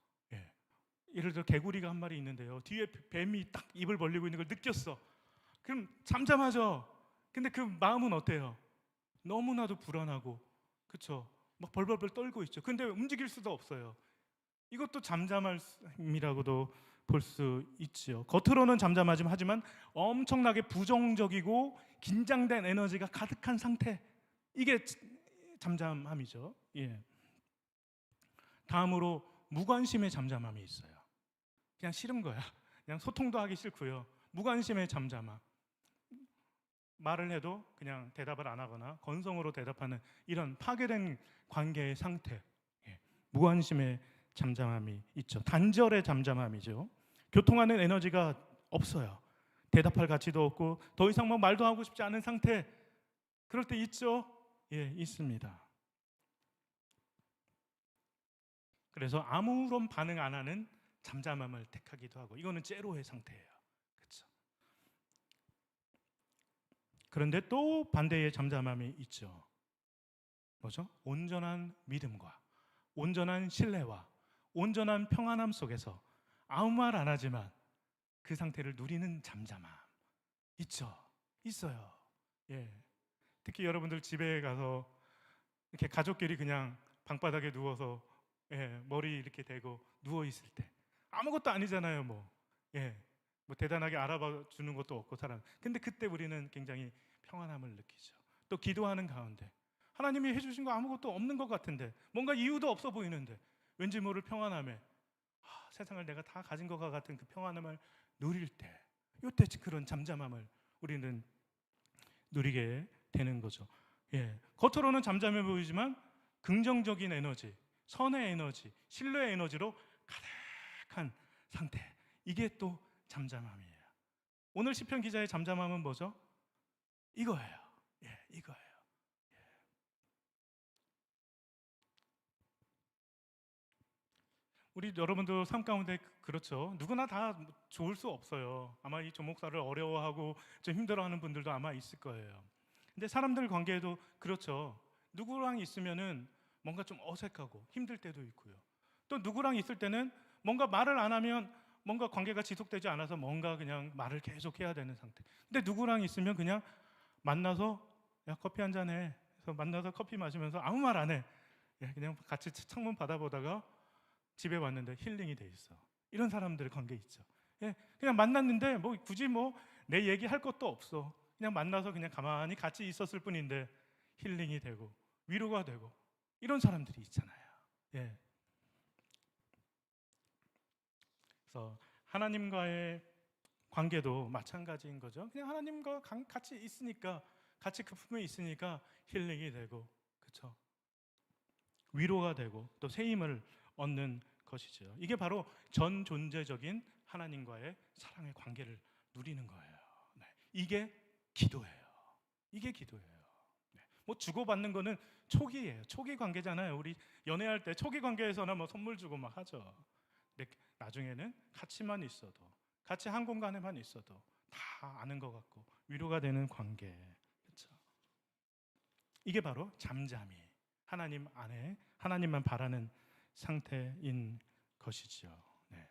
예를 들어 개구리가 한 마리 있는데요, 뒤에 뱀이 딱 입을 벌리고 있는 걸 느꼈어. 그럼 잠잠하죠. 근데 그 마음은 어때요? 너무나도 불안하고, 그렇죠. 막 벌벌벌 떨고 있죠. 근데 움직일 수도 없어요. 이것도 잠잠함이라고도 볼 수 있지요. 겉으로는 잠잠하지만 하지만 엄청나게 부정적이고 긴장된 에너지가 가득한 상태, 이게 잠잠함이죠. 다음으로 무관심의 잠잠함이 있어요. 그냥 싫은 거야. 그냥 소통도 하기 싫고요. 무관심의 잠잠함. 말을 해도 그냥 대답을 안 하거나 건성으로 대답하는 이런 파괴된 관계의 상태. 무관심의 잠잠함이 있죠. 단절의 잠잠함이죠. 교통하는 에너지가 없어요. 대답할 가치도 없고 더 이상 막 말도 하고 싶지 않은 상태. 그럴 때 있죠? 있습니다. 그래서 아무런 반응 안 하는 잠잠함을 택하기도 하고, 이거는 제로의 상태예요. 그렇죠? 그런데 또 반대의 잠잠함이 있죠. 뭐죠? 온전한 믿음과 온전한 신뢰와 온전한 평안함 속에서 아무 말 안 하지만 그 상태를 누리는 잠잠함 있어요. 특히 여러분들 집에 가서 이렇게 가족끼리 그냥 방바닥에 누워서 머리 이렇게 대고 누워 있을 때 아무것도 아니잖아요. 뭐 대단하게 알아봐 주는 것도 없고 사람. 근데 그때 우리는 굉장히 평안함을 느끼죠. 또 기도하는 가운데 하나님이 해주신 거 아무것도 없는 것 같은데, 뭔가 이유도 없어 보이는데 왠지 모를 평안함에 세상을 내가 다 가진 것 같은 그 평안함을 누릴 때, 이때 그런 잠잠함을 우리는 누리게 되는 거죠. 겉으로는 잠잠해 보이지만 긍정적인 에너지, 선의 에너지, 신뢰의 에너지로 가득한 상태, 이게 또 잠잠함이에요. 오늘 시편 기자의 잠잠함은 뭐죠? 이거예요. 예, 이거예요. 우리 여러분도 삶 가운데 그렇죠. 누구나 다 좋을 수 없어요. 아마 이 조목사를 어려워하고 좀 힘들어하는 분들도 아마 있을 거예요. 근데 사람들 관계에도 그렇죠. 누구랑 있으면은 뭔가 좀 어색하고 힘들 때도 있고요. 또 누구랑 있을 때는 뭔가 말을 안 하면 뭔가 관계가 지속되지 않아서 뭔가 그냥 말을 계속 해야 되는 상태. 근데 누구랑 있으면 그냥 만나서 야 커피 한 잔 해. 그래서 만나서 커피 마시면서 아무 말 안 해. 그냥 같이 창문 바라보다가 집에 왔는데 힐링이 돼 있어. 이런 사람들 관계 있죠. 그냥 만났는데 뭐 굳이 뭐 내 얘기할 것도 없어. 그냥 만나서 그냥 가만히 같이 있었을 뿐인데 힐링이 되고 위로가 되고 이런 사람들이 있잖아요. 그래서 하나님과의 관계도 마찬가지인 거죠. 그냥 하나님과 같이 있으니까, 같이 그 품에 있으니까 힐링이 되고, 그렇죠? 위로가 되고 또 새 힘을 얻는 것이죠. 이게 바로 전 존재적인 하나님과의 사랑의 관계를 누리는 거예요. 네. 이게 기도예요. 이게 기도예요. 네. 뭐 주고받는 거는 초기예요. 초기 관계잖아요. 우리 연애할 때 초기 관계에서나 뭐 선물 주고 막 하죠. 근데 나중에는 같이만 있어도, 같이 한 공간에만 있어도 다 아는 것 같고 위로가 되는 관계. 그렇죠? 이게 바로 잠잠히 하나님 안에 하나님만 바라는 상태인 것이죠. 네.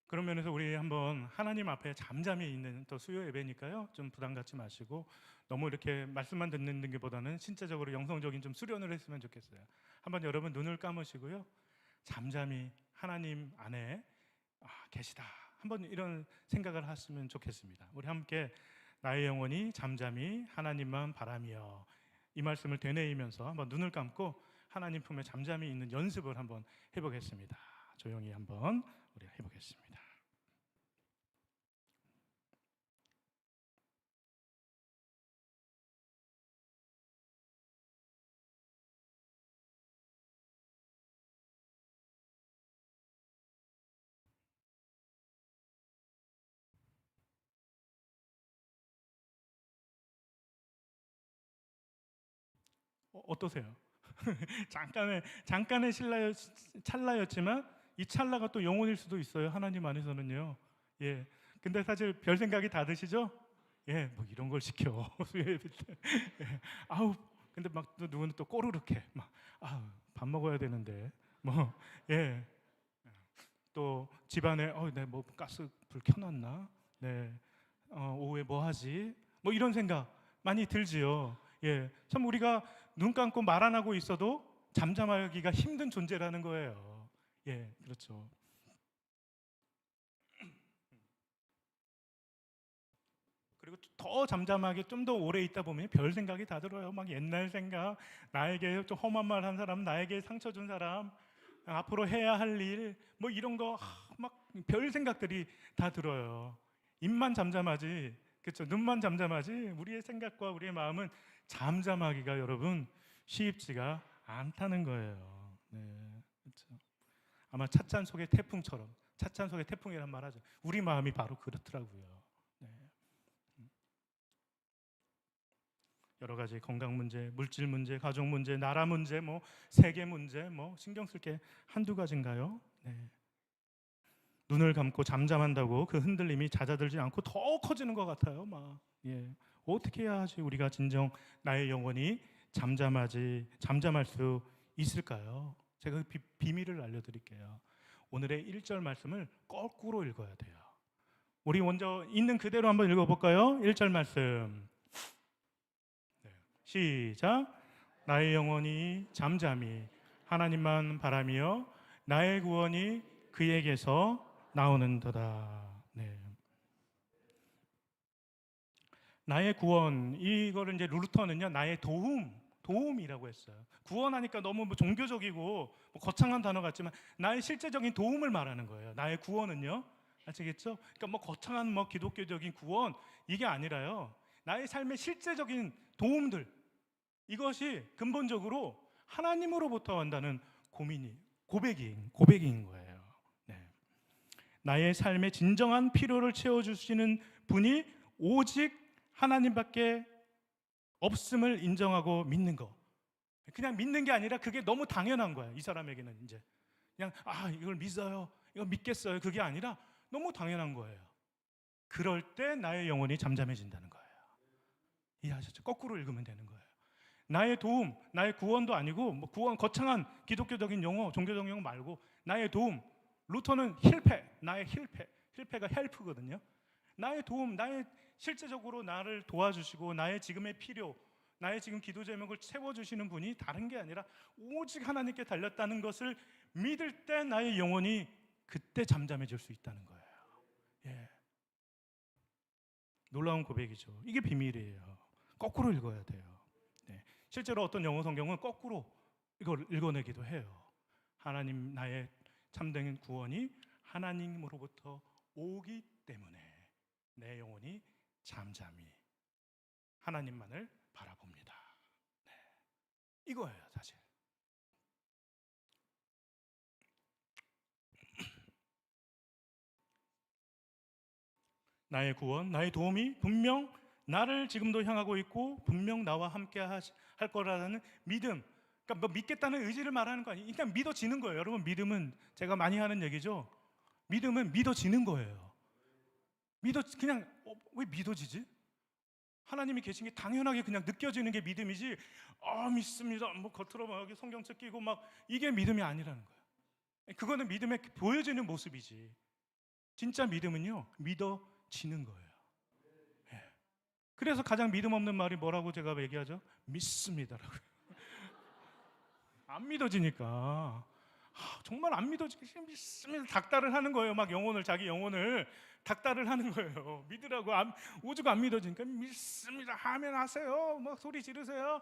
그런 면에서 우리 한번 하나님 앞에 잠잠히 있는 또 수요 예배니까요. 좀 부담 갖지 마시고 너무 이렇게 말씀만 듣는 게보다는 신체적으로 영성적인 좀 수련을 했으면 좋겠어요. 한번 여러분 눈을 감으시고요. 잠잠히 하나님 안에 계시다. 한번 이런 생각을 하시면 좋겠습니다. 우리 함께 나의 영혼이 잠잠히 하나님만 바라며 이 말씀을 되뇌이면서 한번 눈을 감고 하나님 품에 잠잠히 있는 연습을 한번 해보겠습니다. 조용히 한번 우리 해보겠습니다. 어떠세요? 잠깐의 찰나였지만 이 찰나가 또 영혼일 수도 있어요. 하나님 안에서는요. 근데 사실 별 생각이 다 드시죠? 뭐 이런 걸 시켜 수요일 때. 아우, 근데 막 또 누구는 또 꼬르륵해. 밥 먹어야 되는데 뭐 또 집안에 내뭐 가스 불 켜놨나? 오후에 뭐 하지? 뭐 이런 생각 많이 들지요. 참 우리가 눈 감고 말 안 하고 있어도 잠잠하기가 힘든 존재라는 거예요. 그렇죠. 그리고 더 잠잠하게 좀 더 오래 있다 보면 별 생각이 다 들어요. 막 옛날 생각, 나에게 좀 험한 말 한 사람, 나에게 상처 준 사람, 앞으로 해야 할 일, 뭐 이런 거 막 별 생각들이 다 들어요. 입만 잠잠하지, 그렇죠? 눈만 잠잠하지 우리의 생각과 우리의 마음은 잠잠하기가 여러분 쉽지가 않다는 거예요. 그렇죠? 아마 찻잔 속의 태풍처럼, 찻잔 속의 태풍이란 말하죠. 우리 마음이 바로 그렇더라고요. 여러 가지 건강 문제, 물질 문제, 가족 문제, 나라 문제, 뭐 세계 문제, 뭐 신경 쓸 게 한두 가지인가요? 눈을 감고 잠잠한다고 그 흔들림이 잦아들지 않고 더 커지는 것 같아요. 어떻게 해야 하지 우리가 진정 나의 영혼이 잠잠할 수 있을까요? 제가 그 비밀을 알려드릴게요. 오늘의 1절 말씀을 거꾸로 읽어야 돼요. 우리 먼저 있는 그대로 한번 읽어볼까요? 1절 말씀 시작. 나의 영혼이 잠잠히 하나님만 바라며 나의 구원이 그에게서 나오는도다. 나의 구원, 이거를 이제 루터는요 나의 도움이라고 했어요. 구원하니까 너무 뭐 종교적이고 뭐 거창한 단어 같지만 나의 실제적인 도움을 말하는 거예요. 나의 구원은요, 아시겠죠? 그러니까 뭐 거창한 뭐 기독교적인 구원 이게 아니라요. 나의 삶의 실제적인 도움들, 이것이 근본적으로 하나님으로부터 온다는 고백인 거예요. 네. 나의 삶의 진정한 필요를 채워주시는 분이 오직 하나님밖에 없음을 인정하고 믿는 거. 그냥 믿는 게 아니라 그게 너무 당연한 거야. 이 사람에게는 이제 그냥 이걸 믿어요, 이거 믿겠어요, 그게 아니라 너무 당연한 거예요. 그럴 때 나의 영혼이 잠잠해진다는 거예요. 이해하셨죠? 거꾸로 읽으면 되는 거예요. 나의 도움, 나의 구원도 아니고 뭐 구원 거창한 기독교적인 용어, 종교적 용어 말고 나의 도움. 루터는 힐패, 나의 힐패가 헬프거든요. 나의 도움, 나의 실제적으로 나를 도와주시고 나의 지금의 필요, 나의 지금 기도 제목을 채워주시는 분이 다른 게 아니라 오직 하나님께 달렸다는 것을 믿을 때 나의 영혼이 그때 잠잠해질 수 있다는 거예요. 예. 놀라운 고백이죠. 이게 비밀이에요. 거꾸로 읽어야 돼요. 네. 실제로 어떤 영어 성경은 거꾸로 이걸 읽어내기도 해요. 하나님, 나의 참된 구원이 하나님으로부터 오기 때문에 내 영혼이 잠잠히 하나님만을 바라봅니다. 네. 이거예요, 사실. 나의 구원, 나의 도움이 분명 나를 지금도 향하고 있고 분명 나와 함께 할 거라는 믿음. 그러니까 뭐 믿겠다는 의지를 말하는 거 아니에요. 그냥 믿어지는 거예요. 여러분, 믿음은 제가 많이 하는 얘기죠. 믿음은 믿어지는 거예요. 그냥 왜 믿어지지? 하나님이 계신 게 당연하게 그냥 느껴지는 게 믿음이지. 믿습니다. 뭐 겉으로 막 성경책 끼고 막 이게 믿음이 아니라는 거예요. 그거는 믿음의 보여지는 모습이지. 진짜 믿음은요, 믿어지는 거예요. 예. 그래서 가장 믿음 없는 말이 뭐라고 제가 얘기하죠? 믿습니다라고요. 안 믿어지니까. 정말 안 믿어지게 믿습니다. 닥달을 하는 거예요. 막 자기 영혼을 닥달을 하는 거예요. 믿으라고 오죽 안 믿어지니까 믿습니다. 아멘 하세요. 막 소리 지르세요.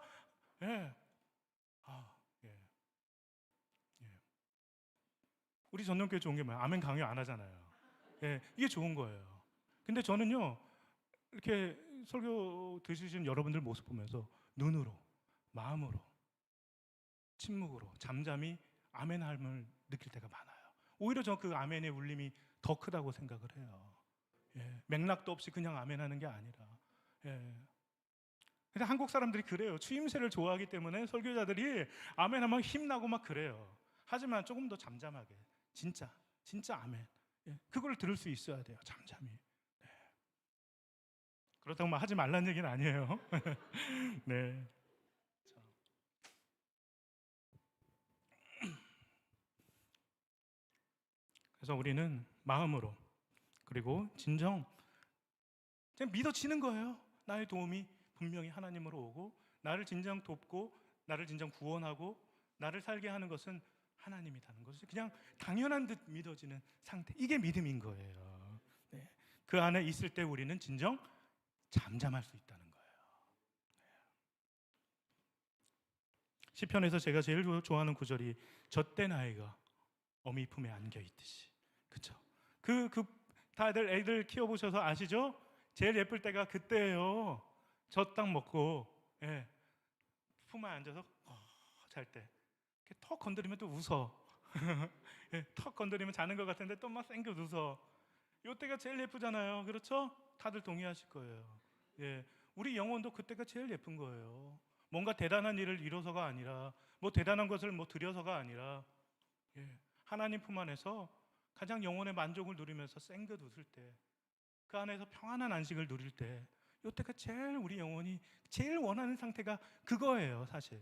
예. 예. 우리 전통교회 좋은 게 뭐야? 아멘 강요 안 하잖아요. 예, 이게 좋은 거예요. 근데 저는요, 이렇게 설교 들으시는 여러분들 모습 보면서 눈으로, 마음으로, 침묵으로 잠잠히 아멘함을 느낄 때가 많아요. 오히려 저 그 아멘의 울림이 더 크다고 생각을 해요. 예, 맥락도 없이 그냥 아멘하는 게 아니라. 예. 근데 한국 사람들이 그래요. 추임새를 좋아하기 때문에 설교자들이 아멘하면 힘나고 막 그래요. 하지만 조금 더 잠잠하게, 진짜 아멘. 예, 그걸 들을 수 있어야 돼요. 잠잠히. 네. 그렇다고 막 하지 말라는 얘기는 아니에요. 네. 그래서 우리는 마음으로, 그리고 진정 그냥 믿어지는 거예요. 나의 도움이 분명히 하나님으로 오고 나를 진정 돕고 나를 진정 구원하고 나를 살게 하는 것은 하나님이라는 것을 그냥 당연한 듯 믿어지는 상태. 이게 믿음인 거예요. 네. 그 안에 있을 때 우리는 진정 잠잠할 수 있다는 거예요. 네. 시편에서 제가 제일 좋아하는 구절이 젖된 아이가 어미 품에 안겨 있듯이. 그렇죠? 다들 애들 키워보셔서 아시죠? 제일 예쁠 때가 그때예요. 젖 딱 먹고 품에 앉아서 잘 때 턱 건드리면 또 웃어. 턱 건드리면 자는 것 같은데 또 막 쌩긋 웃어. 이때가 제일 예쁘잖아요. 그렇죠? 다들 동의하실 거예요. 예, 우리 영혼도 그때가 제일 예쁜 거예요. 뭔가 대단한 일을 이뤄서가 아니라, 뭐 대단한 것을 뭐 드려서가 아니라, 하나님 품 안에서 가장 영혼의 만족을 누리면서 쌩긋 웃을 때, 그 안에서 평안한 안식을 누릴 때, 이때가 제일 우리 영혼이 제일 원하는 상태가 그거예요, 사실.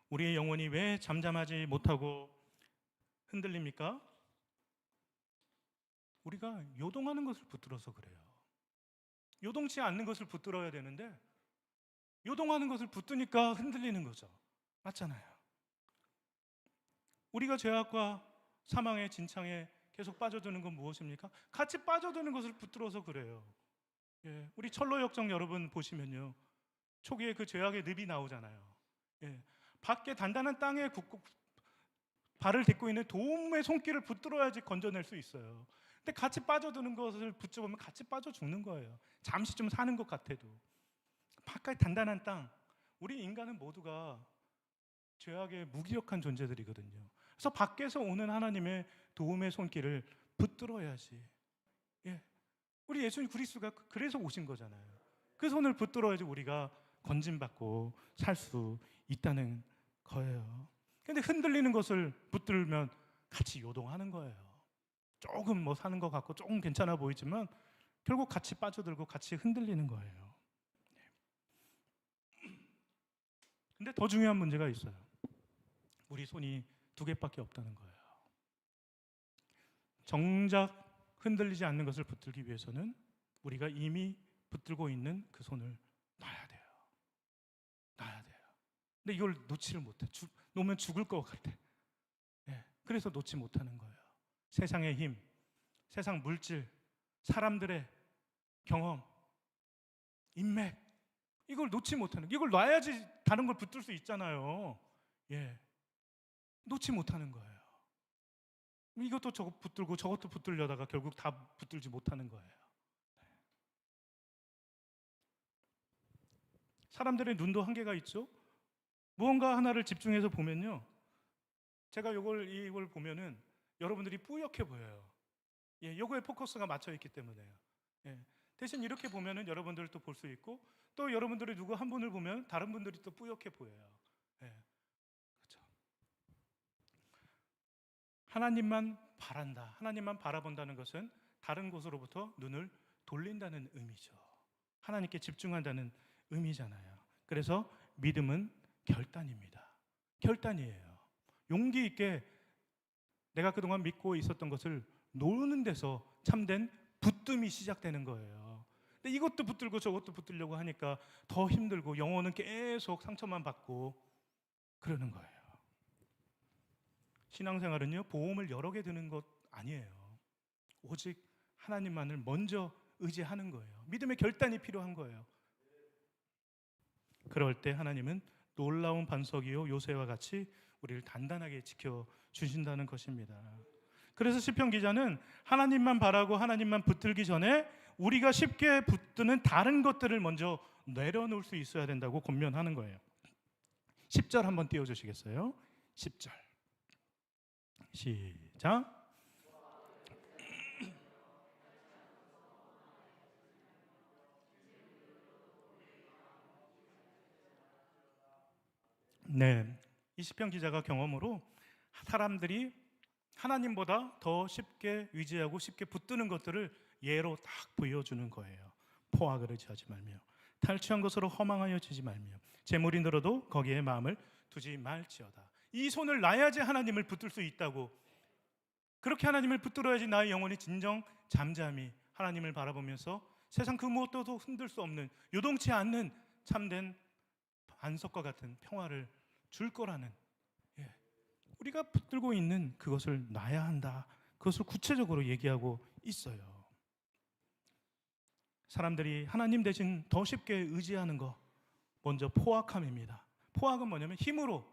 우리의 영혼이 왜 잠잠하지 못하고 흔들립니까? 우리가 요동하는 것을 붙들어서 그래요. 요동치 않는 것을 붙들어야 되는데 요동하는 것을 붙드니까 흔들리는 거죠. 맞잖아요. 우리가 죄악과 사망의 진창에 계속 빠져드는 건 무엇입니까? 같이 빠져드는 것을 붙들어서 그래요. 우리 철로역정 여러분 보시면요, 초기에 그 죄악의 늪이 나오잖아요. 밖에 단단한 땅에 발을 딛고 있는 도움의 손길을 붙들어야지 건져낼 수 있어요. 근데 같이 빠져드는 것을 붙잡으면 같이 빠져 죽는 거예요. 잠시 좀 사는 것 같아도. 바깥 단단한 땅. 우리 인간은 모두가 죄악의 무기력한 존재들이거든요. 그래서 밖에서 오는 하나님의 도움의 손길을 붙들어야지. 예. 우리 예수님 그리스도가 그래서 오신 거잖아요. 그 손을 붙들어야지 우리가 건짐받고 살 수 있다는 거예요. 근데 흔들리는 것을 붙들면 같이 요동하는 거예요. 조금 뭐 사는 것 같고 조금 괜찮아 보이지만 결국 같이 빠져들고 같이 흔들리는 거예요. 근데 더 중요한 문제가 있어요. 우리 손이 두 개밖에 없다는 거예요. 정작 흔들리지 않는 것을 붙들기 위해서는 우리가 이미 붙들고 있는 그 손을 놔야 돼요. 놔야 돼요. 근데 이걸 놓지를 못해. 놓으면 죽을 것 같아. 예, 그래서 놓지 못하는 거예요. 세상의 힘, 세상 물질, 사람들의 경험, 인맥, 이걸 놓지 못하는, 이걸 놔야지 다른 걸 붙들 수 있잖아요. 예, 놓지 못하는 거예요. 이것도 저거 붙들고 저것도 붙들려다가 결국 다 붙들지 못하는 거예요. 사람들의 눈도 한계가 있죠. 무언가 하나를 집중해서 보면요, 제가 이걸 보면은 여러분들이 뿌옇게 보여요. 예, 요거에 포커스가 맞춰 있기 때문에요. 예, 대신 이렇게 보면은 여러분들을 또 볼 수 있고, 또 여러분들이 누구 한 분을 보면 다른 분들이 또 뿌옇게 보여요. 예, 그렇죠. 하나님만 바란다, 하나님만 바라본다는 것은 다른 곳으로부터 눈을 돌린다는 의미죠. 하나님께 집중한다는 의미잖아요. 그래서 믿음은 결단입니다. 결단이에요. 용기 있게 내가 그동안 믿고 있었던 것을 놓는 데서 참된 붙듦이 시작되는 거예요. 근데 이것도 붙들고 저것도 붙들려고 하니까 더 힘들고 영혼은 계속 상처만 받고 그러는 거예요. 신앙생활은요, 보험을 여러 개 드는 것 아니에요. 오직 하나님만을 먼저 의지하는 거예요. 믿음의 결단이 필요한 거예요. 그럴 때 하나님은 놀라운 반석이요 요새와 같이 우리를 단단하게 지켜주신다는 것입니다. 그래서 시편 기자는 하나님만 바라고 하나님만 붙들기 전에 우리가 쉽게 붙드는 다른 것들을 먼저 내려놓을 수 있어야 된다고 권면하는 거예요. 10절 한번 띄워주시겠어요? 10절 시작. 네, 이 시편 기자가 경험으로 사람들이 하나님보다 더 쉽게 의지하고 쉽게 붙드는 것들을 예로 딱 보여주는 거예요. 포악을 의지하지 말며, 탈취한 것으로 허망하여 지지 말며, 재물이 늘어도 거기에 마음을 두지 말지어다. 이 손을 놔야지 하나님을 붙들 수 있다고. 그렇게 하나님을 붙들어야지 나의 영혼이 진정 잠잠히 하나님을 바라보면서 세상 그 무엇도 흔들 수 없는, 요동치 않는 참된 반석과 같은 평화를 줄 거라는, 우리가 붙들고 있는 그것을 놔야 한다. 그것을 구체적으로 얘기하고 있어요. 사람들이 하나님 대신 더 쉽게 의지하는 것, 먼저 포악함입니다. 포악은 뭐냐면 힘으로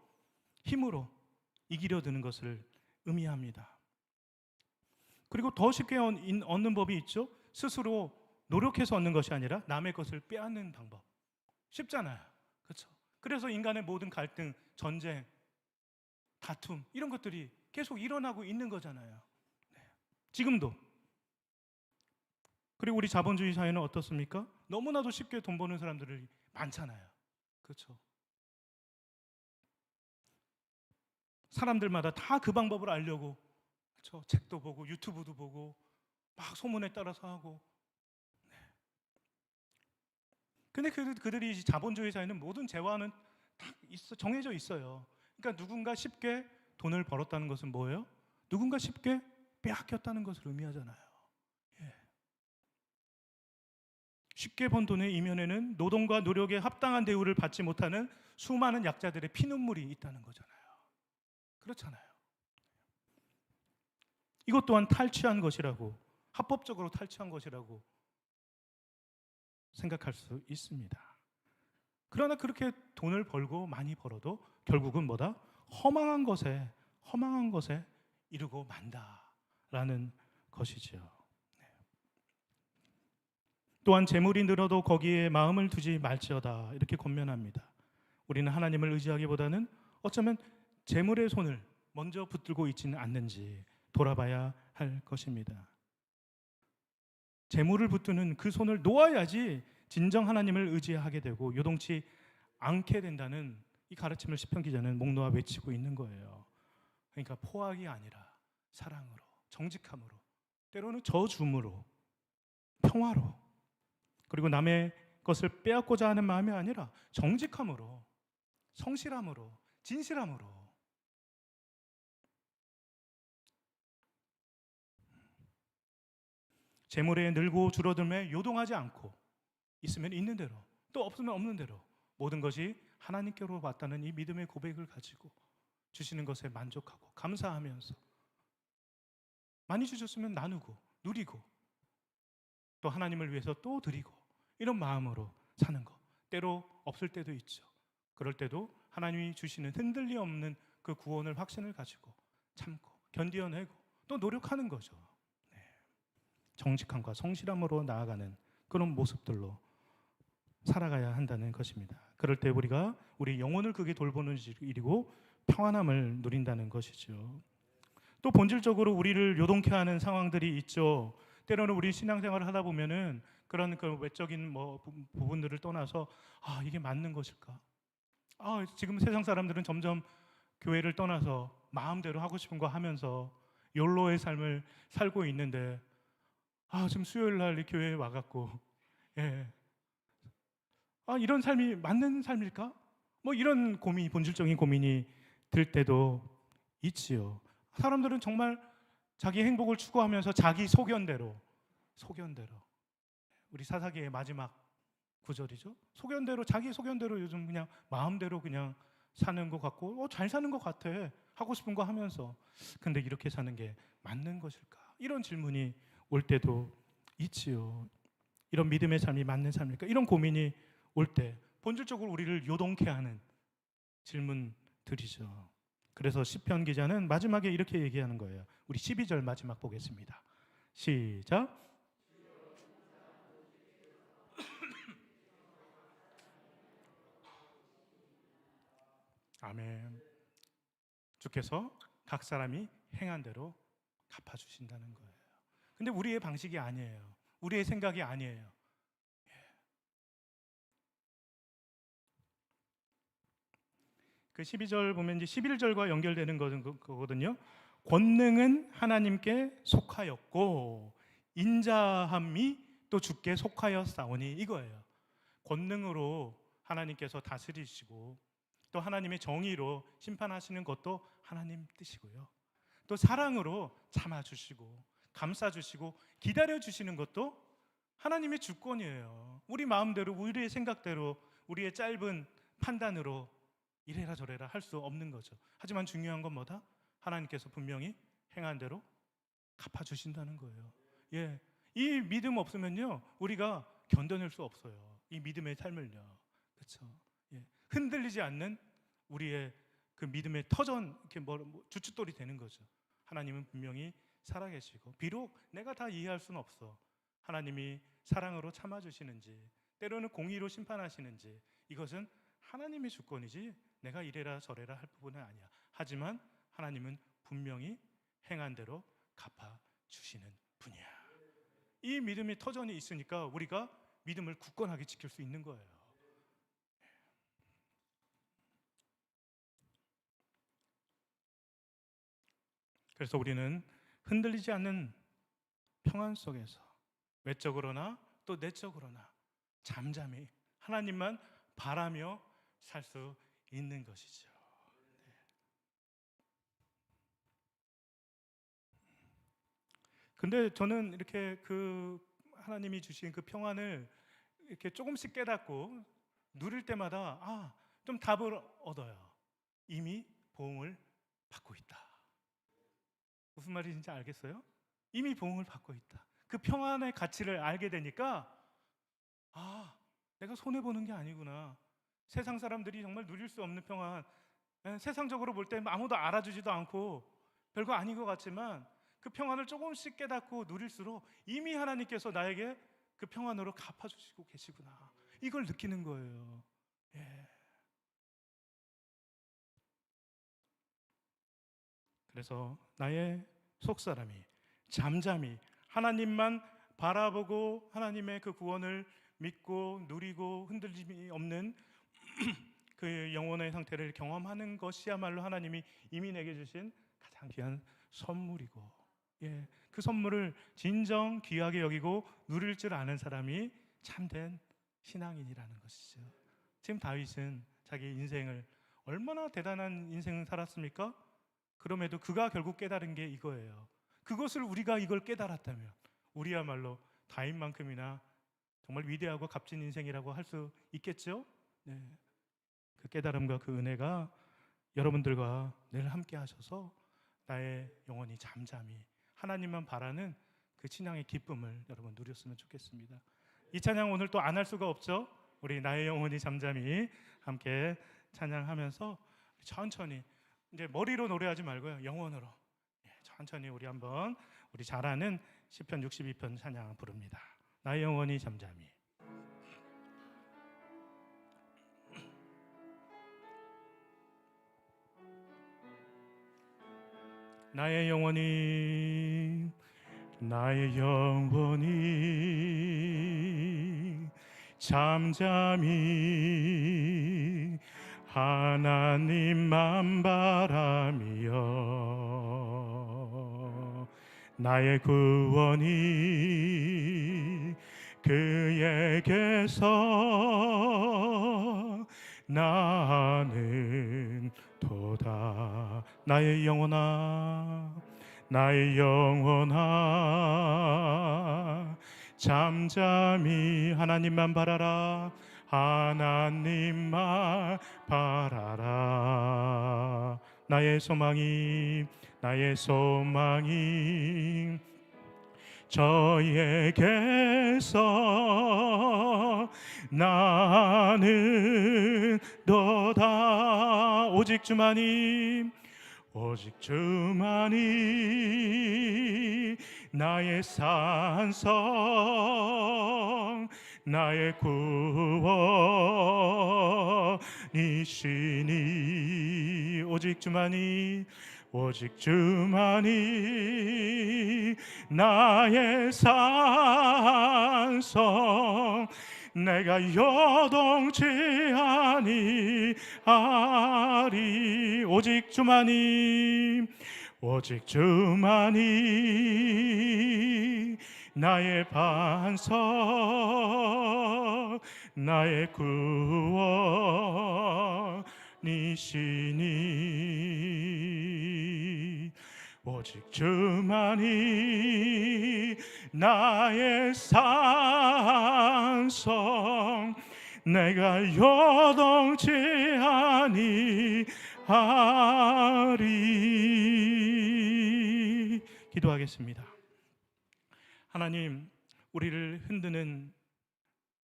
이기려 드는 것을 의미합니다. 그리고 더 쉽게 얻는 법이 있죠. 스스로 노력해서 얻는 것이 아니라 남의 것을 빼앗는 방법. 쉽잖아요. 그렇죠? 그래서 인간의 모든 갈등, 전쟁, 다툼, 이런 것들이 계속 일어나고 있는 거잖아요. 지금도. 그리고 우리 자본주의 사회는 어떻습니까? 너무나도 쉽게 돈 버는 사람들이 많잖아요. 그렇죠? 사람들마다 다 그 방법을 알려고, 그렇죠? 책도 보고 유튜브도 보고 막 소문에 따라서 하고. 근데 그들이 자본주의 사회는 모든 재화는 다 정해져 있어요. 그러니까 누군가 쉽게 돈을 벌었다는 것은 뭐예요? 누군가 쉽게 빼앗겼다는 것을 의미하잖아요. 예. 쉽게 번 돈의 이면에는 노동과 노력에 합당한 대우를 받지 못하는 수많은 약자들의 피눈물이 있다는 거잖아요. 그렇잖아요. 이것 또한 탈취한 것이라고, 합법적으로 탈취한 것이라고 생각할 수 있습니다. 그러나 그렇게 돈을 벌고 많이 벌어도 결국은 뭐다? 허망한 것에 이르고 만다라는 것이죠. 또한 재물이 늘어도 거기에 마음을 두지 말지어다 이렇게 권면합니다. 우리는 하나님을 의지하기보다는 어쩌면 재물의 손을 먼저 붙들고 있지는 않는지 돌아봐야 할 것입니다. 재물을 붙드는 그 손을 놓아야지 진정 하나님을 의지하게 되고 요동치 않게 된다는 이 가르침을 시편 기자는 목 놓아 외치고 있는 거예요. 그러니까 포악이 아니라 사랑으로, 정직함으로, 때로는 저줌으로, 평화로, 그리고 남의 것을 빼앗고자 하는 마음이 아니라 정직함으로, 성실함으로, 진실함으로. 재물에 늘고 줄어들매 요동하지 않고 있으면 있는 대로, 또 없으면 없는 대로 모든 것이 하나님께로 왔다는 이 믿음의 고백을 가지고 주시는 것에 만족하고 감사하면서 많이 주셨으면 나누고 누리고 또 하나님을 위해서 또 드리고 이런 마음으로 사는 것. 때로 없을 때도 있죠. 그럴 때도 하나님이 주시는 흔들림 없는 그 구원을 확신을 가지고 참고 견디어내고 또 노력하는 거죠. 네. 정직함과 성실함으로 나아가는 그런 모습들로 살아가야 한다는 것입니다. 그럴 때 우리가 우리 영혼을 크게 돌보는 일이고 평안함을 누린다는 것이죠. 또 본질적으로 우리를 요동케 하는 상황들이 있죠. 때로는 우리 신앙생활을 하다 보면은 그런 그 외적인 부분들을 떠나서 이게 맞는 것일까? 지금 세상 사람들은 점점 교회를 떠나서 마음대로 하고 싶은 거 하면서 욜로의 삶을 살고 있는데 지금 수요일 날 이 교회에 와갖고 이런 삶이 맞는 삶일까? 이런 고민, 본질적인 고민이 들 때도 있지요. 사람들은 정말 자기 행복을 추구하면서 자기 소견대로 우리 사사기의 마지막 구절이죠. 자기 소견대로 요즘 그냥 마음대로 그냥 사는 것 같고 잘 사는 것 같아. 하고 싶은 거 하면서. 근데 이렇게 사는 게 맞는 것일까? 이런 질문이 올 때도 있지요. 이런 믿음의 삶이 맞는 삶일까? 이런 고민이 올 때 본질적으로 우리를 요동케 하는 질문들이죠. 그래서 시편 기자는 마지막에 이렇게 얘기하는 거예요. 우리 12절 마지막 보겠습니다. 시작. 아멘. 주께서 각 사람이 행한 대로 갚아주신다는 거예요. 근데 우리의 방식이 아니에요. 우리의 생각이 아니에요. 그 12절 보면 이제 11절과 연결되는 거거든요. 권능은 하나님께 속하였고 인자함이 또 주께 속하였사오니 이거예요. 권능으로 하나님께서 다스리시고 또 하나님의 정의로 심판하시는 것도 하나님 뜻이고요. 또 사랑으로 참아주시고 감싸주시고 기다려주시는 것도 하나님의 주권이에요. 우리 마음대로 우리의 생각대로 우리의 짧은 판단으로 이래라 저래라 할 수 없는 거죠. 하지만 중요한 건 뭐다? 하나님께서 분명히 행한 대로 갚아주신다는 거예요. 이 믿음 없으면요 우리가 견뎌낼 수 없어요. 이 믿음의 삶을요. 그렇죠? 흔들리지 않는 우리의 그 믿음의 터전 이렇게 주춧돌이 되는 거죠. 하나님은 분명히 살아계시고 비록 내가 다 이해할 수는 없어. 하나님이 사랑으로 참아주시는지 때로는 공의로 심판하시는지 이것은 하나님의 주권이지 내가 이래라 저래라 할 부분은 아니야. 하지만 하나님은 분명히 행한 대로 갚아주시는 분이야. 이 믿음의 터전이 있으니까 우리가 믿음을 굳건하게 지킬 수 있는 거예요. 그래서 우리는 흔들리지 않는 평안 속에서 외적으로나 또 내적으로나 잠잠히 하나님만 바라며 살 수 있는 것이죠. 근데 저는 이렇게 그 하나님이 주신 그 평안을 이렇게 조금씩 깨닫고 누릴 때마다 좀 답을 얻어요. 이미 보응을 받고 있다. 무슨 말인지 알겠어요? 이미 보응을 받고 있다. 그 평안의 가치를 알게 되니까 내가 손해보는 게 아니구나. 세상 사람들이 정말 누릴 수 없는 평안, 세상적으로 볼 때 아무도 알아주지도 않고 별거 아닌 것 같지만 그 평안을 조금씩 깨닫고 누릴수록 이미 하나님께서 나에게 그 평안으로 갚아주시고 계시구나. 이걸 느끼는 거예요. 예. 그래서 나의 속사람이 잠잠히 하나님만 바라보고 하나님의 그 구원을 믿고 누리고 흔들림이 없는 그 영혼의 상태를 경험하는 것이야말로 하나님이 이미 내게 주신 가장 귀한 선물이고, 예, 그 선물을 진정 귀하게 여기고 누릴 줄 아는 사람이 참된 신앙인이라는 것이죠. 지금 다윗은 자기 인생을 얼마나 대단한 인생을 살았습니까? 그럼에도 그가 결국 깨달은 게 이거예요. 그것을 우리가 이걸 깨달았다면 우리야말로 다윗만큼이나 정말 위대하고 값진 인생이라고 할 수 있겠죠? 네. 그 깨달음과 그 은혜가 여러분들과 늘 함께 하셔서 나의 영혼이 잠잠히 하나님만 바라는 그 신앙의 기쁨을 여러분 누렸으면 좋겠습니다. 이 찬양 오늘 또 안 할 수가 없죠? 우리 나의 영혼이 잠잠히 함께 찬양하면서 천천히, 이제 머리로 노래하지 말고요, 영혼으로, 예, 천천히 우리 한번 우리 잘 아는 시편 62편 찬양 부릅니다. 나의 영혼이 잠잠히. 나의 영혼이 잠잠히 하나님만 바라며 나의 구원이 그에게서 나는 도다. 나의 영혼아, 나의 영혼아, 잠잠히 하나님만 바라라. 하나님만 바라라. 나의 소망이 저에게서 나는 너다. 오직 주만이 나의 산성, 나의 구원이시니. 오직 주만이 나의 산성, 내가 여동치 아니하리. 오직 주만이 나의 반석, 나의 구원이시니. 오직 주만이 나의 산성, 내가 여동치 아니하리. 기도하겠습니다. 하나님, 우리를 흔드는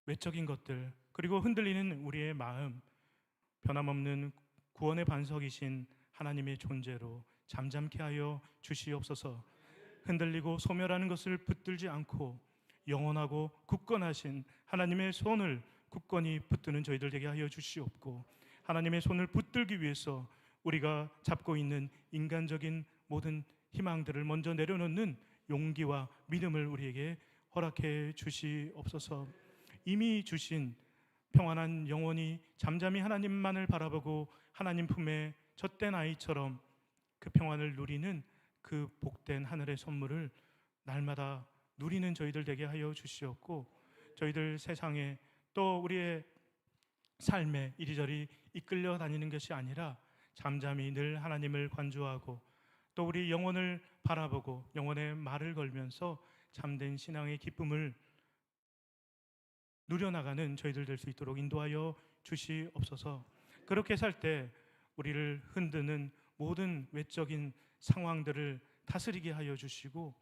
외적인 것들, 그리고 흔들리는 우리의 마음, 변함없는 구원의 반석이신 하나님의 존재로 잠잠케 하여 주시옵소서. 흔들리고 소멸하는 것을 붙들지 않고 영원하고 굳건하신 하나님의 손을 굳건히 붙드는 저희들 되게 하여 주시옵고, 하나님의 손을 붙들기 위해서 우리가 잡고 있는 인간적인 모든 희망들을 먼저 내려놓는 용기와 믿음을 우리에게 허락해 주시옵소서. 이미 주신 평안한 영혼이 잠잠히 하나님만을 바라보고 하나님 품에 젖된 아이처럼 그 평안을 누리는 그 복된 하늘의 선물을 날마다 누리는 저희들 되게 하여 주시옵고, 저희들 세상에 또 우리의 삶에 이리저리 이끌려 다니는 것이 아니라 잠잠히 늘 하나님을 관주하고 또 우리 영혼을 바라보고 영혼의 말을 걸면서 참된 신앙의 기쁨을 누려나가는 저희들 될 수 있도록 인도하여 주시옵소서. 그렇게 살 때 우리를 흔드는 모든 외적인 상황들을 다스리게 하여 주시고,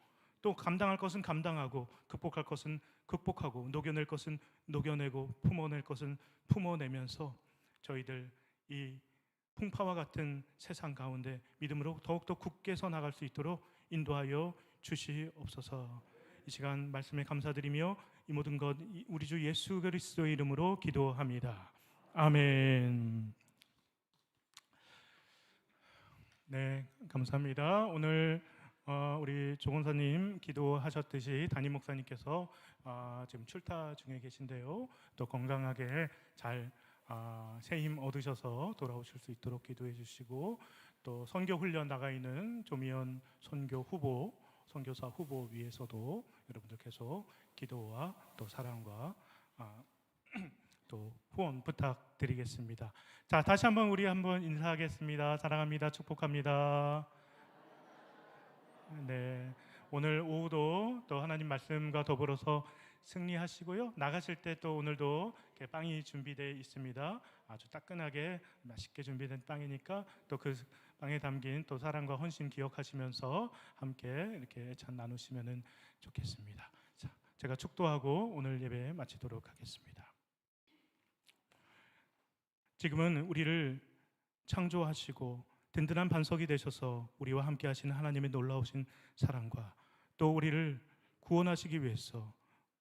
또 감당할 것은 감당하고 극복할 것은 극복하고 녹여낼 것은 녹여내고 품어낼 것은 품어내면서 저희들 이 풍파와 같은 세상 가운데 믿음으로 더욱더 굳게 서 나갈 수 있도록 인도하여 주시옵소서. 이 시간 말씀에 감사드리며 이 모든 것 우리 주 예수 그리스도의 이름으로 기도합니다. 아멘. 네, 감사합니다. 오늘 우리 조 권사님 기도하셨듯이 담임 목사님께서 지금 출타 중에 계신데요. 또 건강하게 잘 새 힘 얻으셔서 돌아오실 수 있도록 기도해 주시고, 또 선교 훈련 나가 있는 조미연 선교사 후보 위해서도 여러분들 계속 기도와 또 사랑과 또 후원 부탁드리겠습니다. 자, 다시 한번 우리 한번 인사하겠습니다. 사랑합니다. 축복합니다. 네, 오늘 오후도 또 하나님 말씀과 더불어서 승리하시고요. 나가실 때 또 오늘도 이렇게 빵이 준비되어 있습니다. 아주 따끈하게 맛있게 준비된 빵이니까 또 그 빵에 담긴 또 사랑과 헌신 기억하시면서 함께 이렇게 애찬 나누시면 좋겠습니다. 자, 제가 축도하고 오늘 예배 마치도록 하겠습니다. 지금은 우리를 창조하시고 든든한 반석이 되셔서 우리와 함께 하시는 하나님의 놀라우신 사랑과 또 우리를 구원하시기 위해서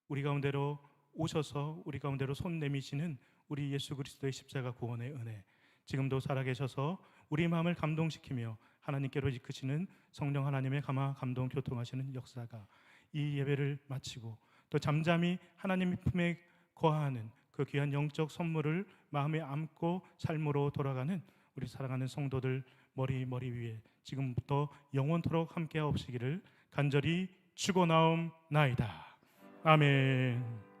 우리 가운데로 오셔서 우리 가운데로 손 내미시는 우리 예수 그리스도의 십자가 구원의 은혜, 지금도 살아계셔서 우리 마음을 감동시키며 하나님께로 이끄시는 성령 하나님의 감동 교통하시는 역사가 이 예배를 마치고 또 잠잠히 하나님의 품에 거하는 그 귀한 영적 선물을 마음에 안고 삶으로 돌아가는 우리 사랑하는 성도들 머리 위에 지금부터 영원토록 함께하옵시기를 간절히 축원하옵나이다. 아멘.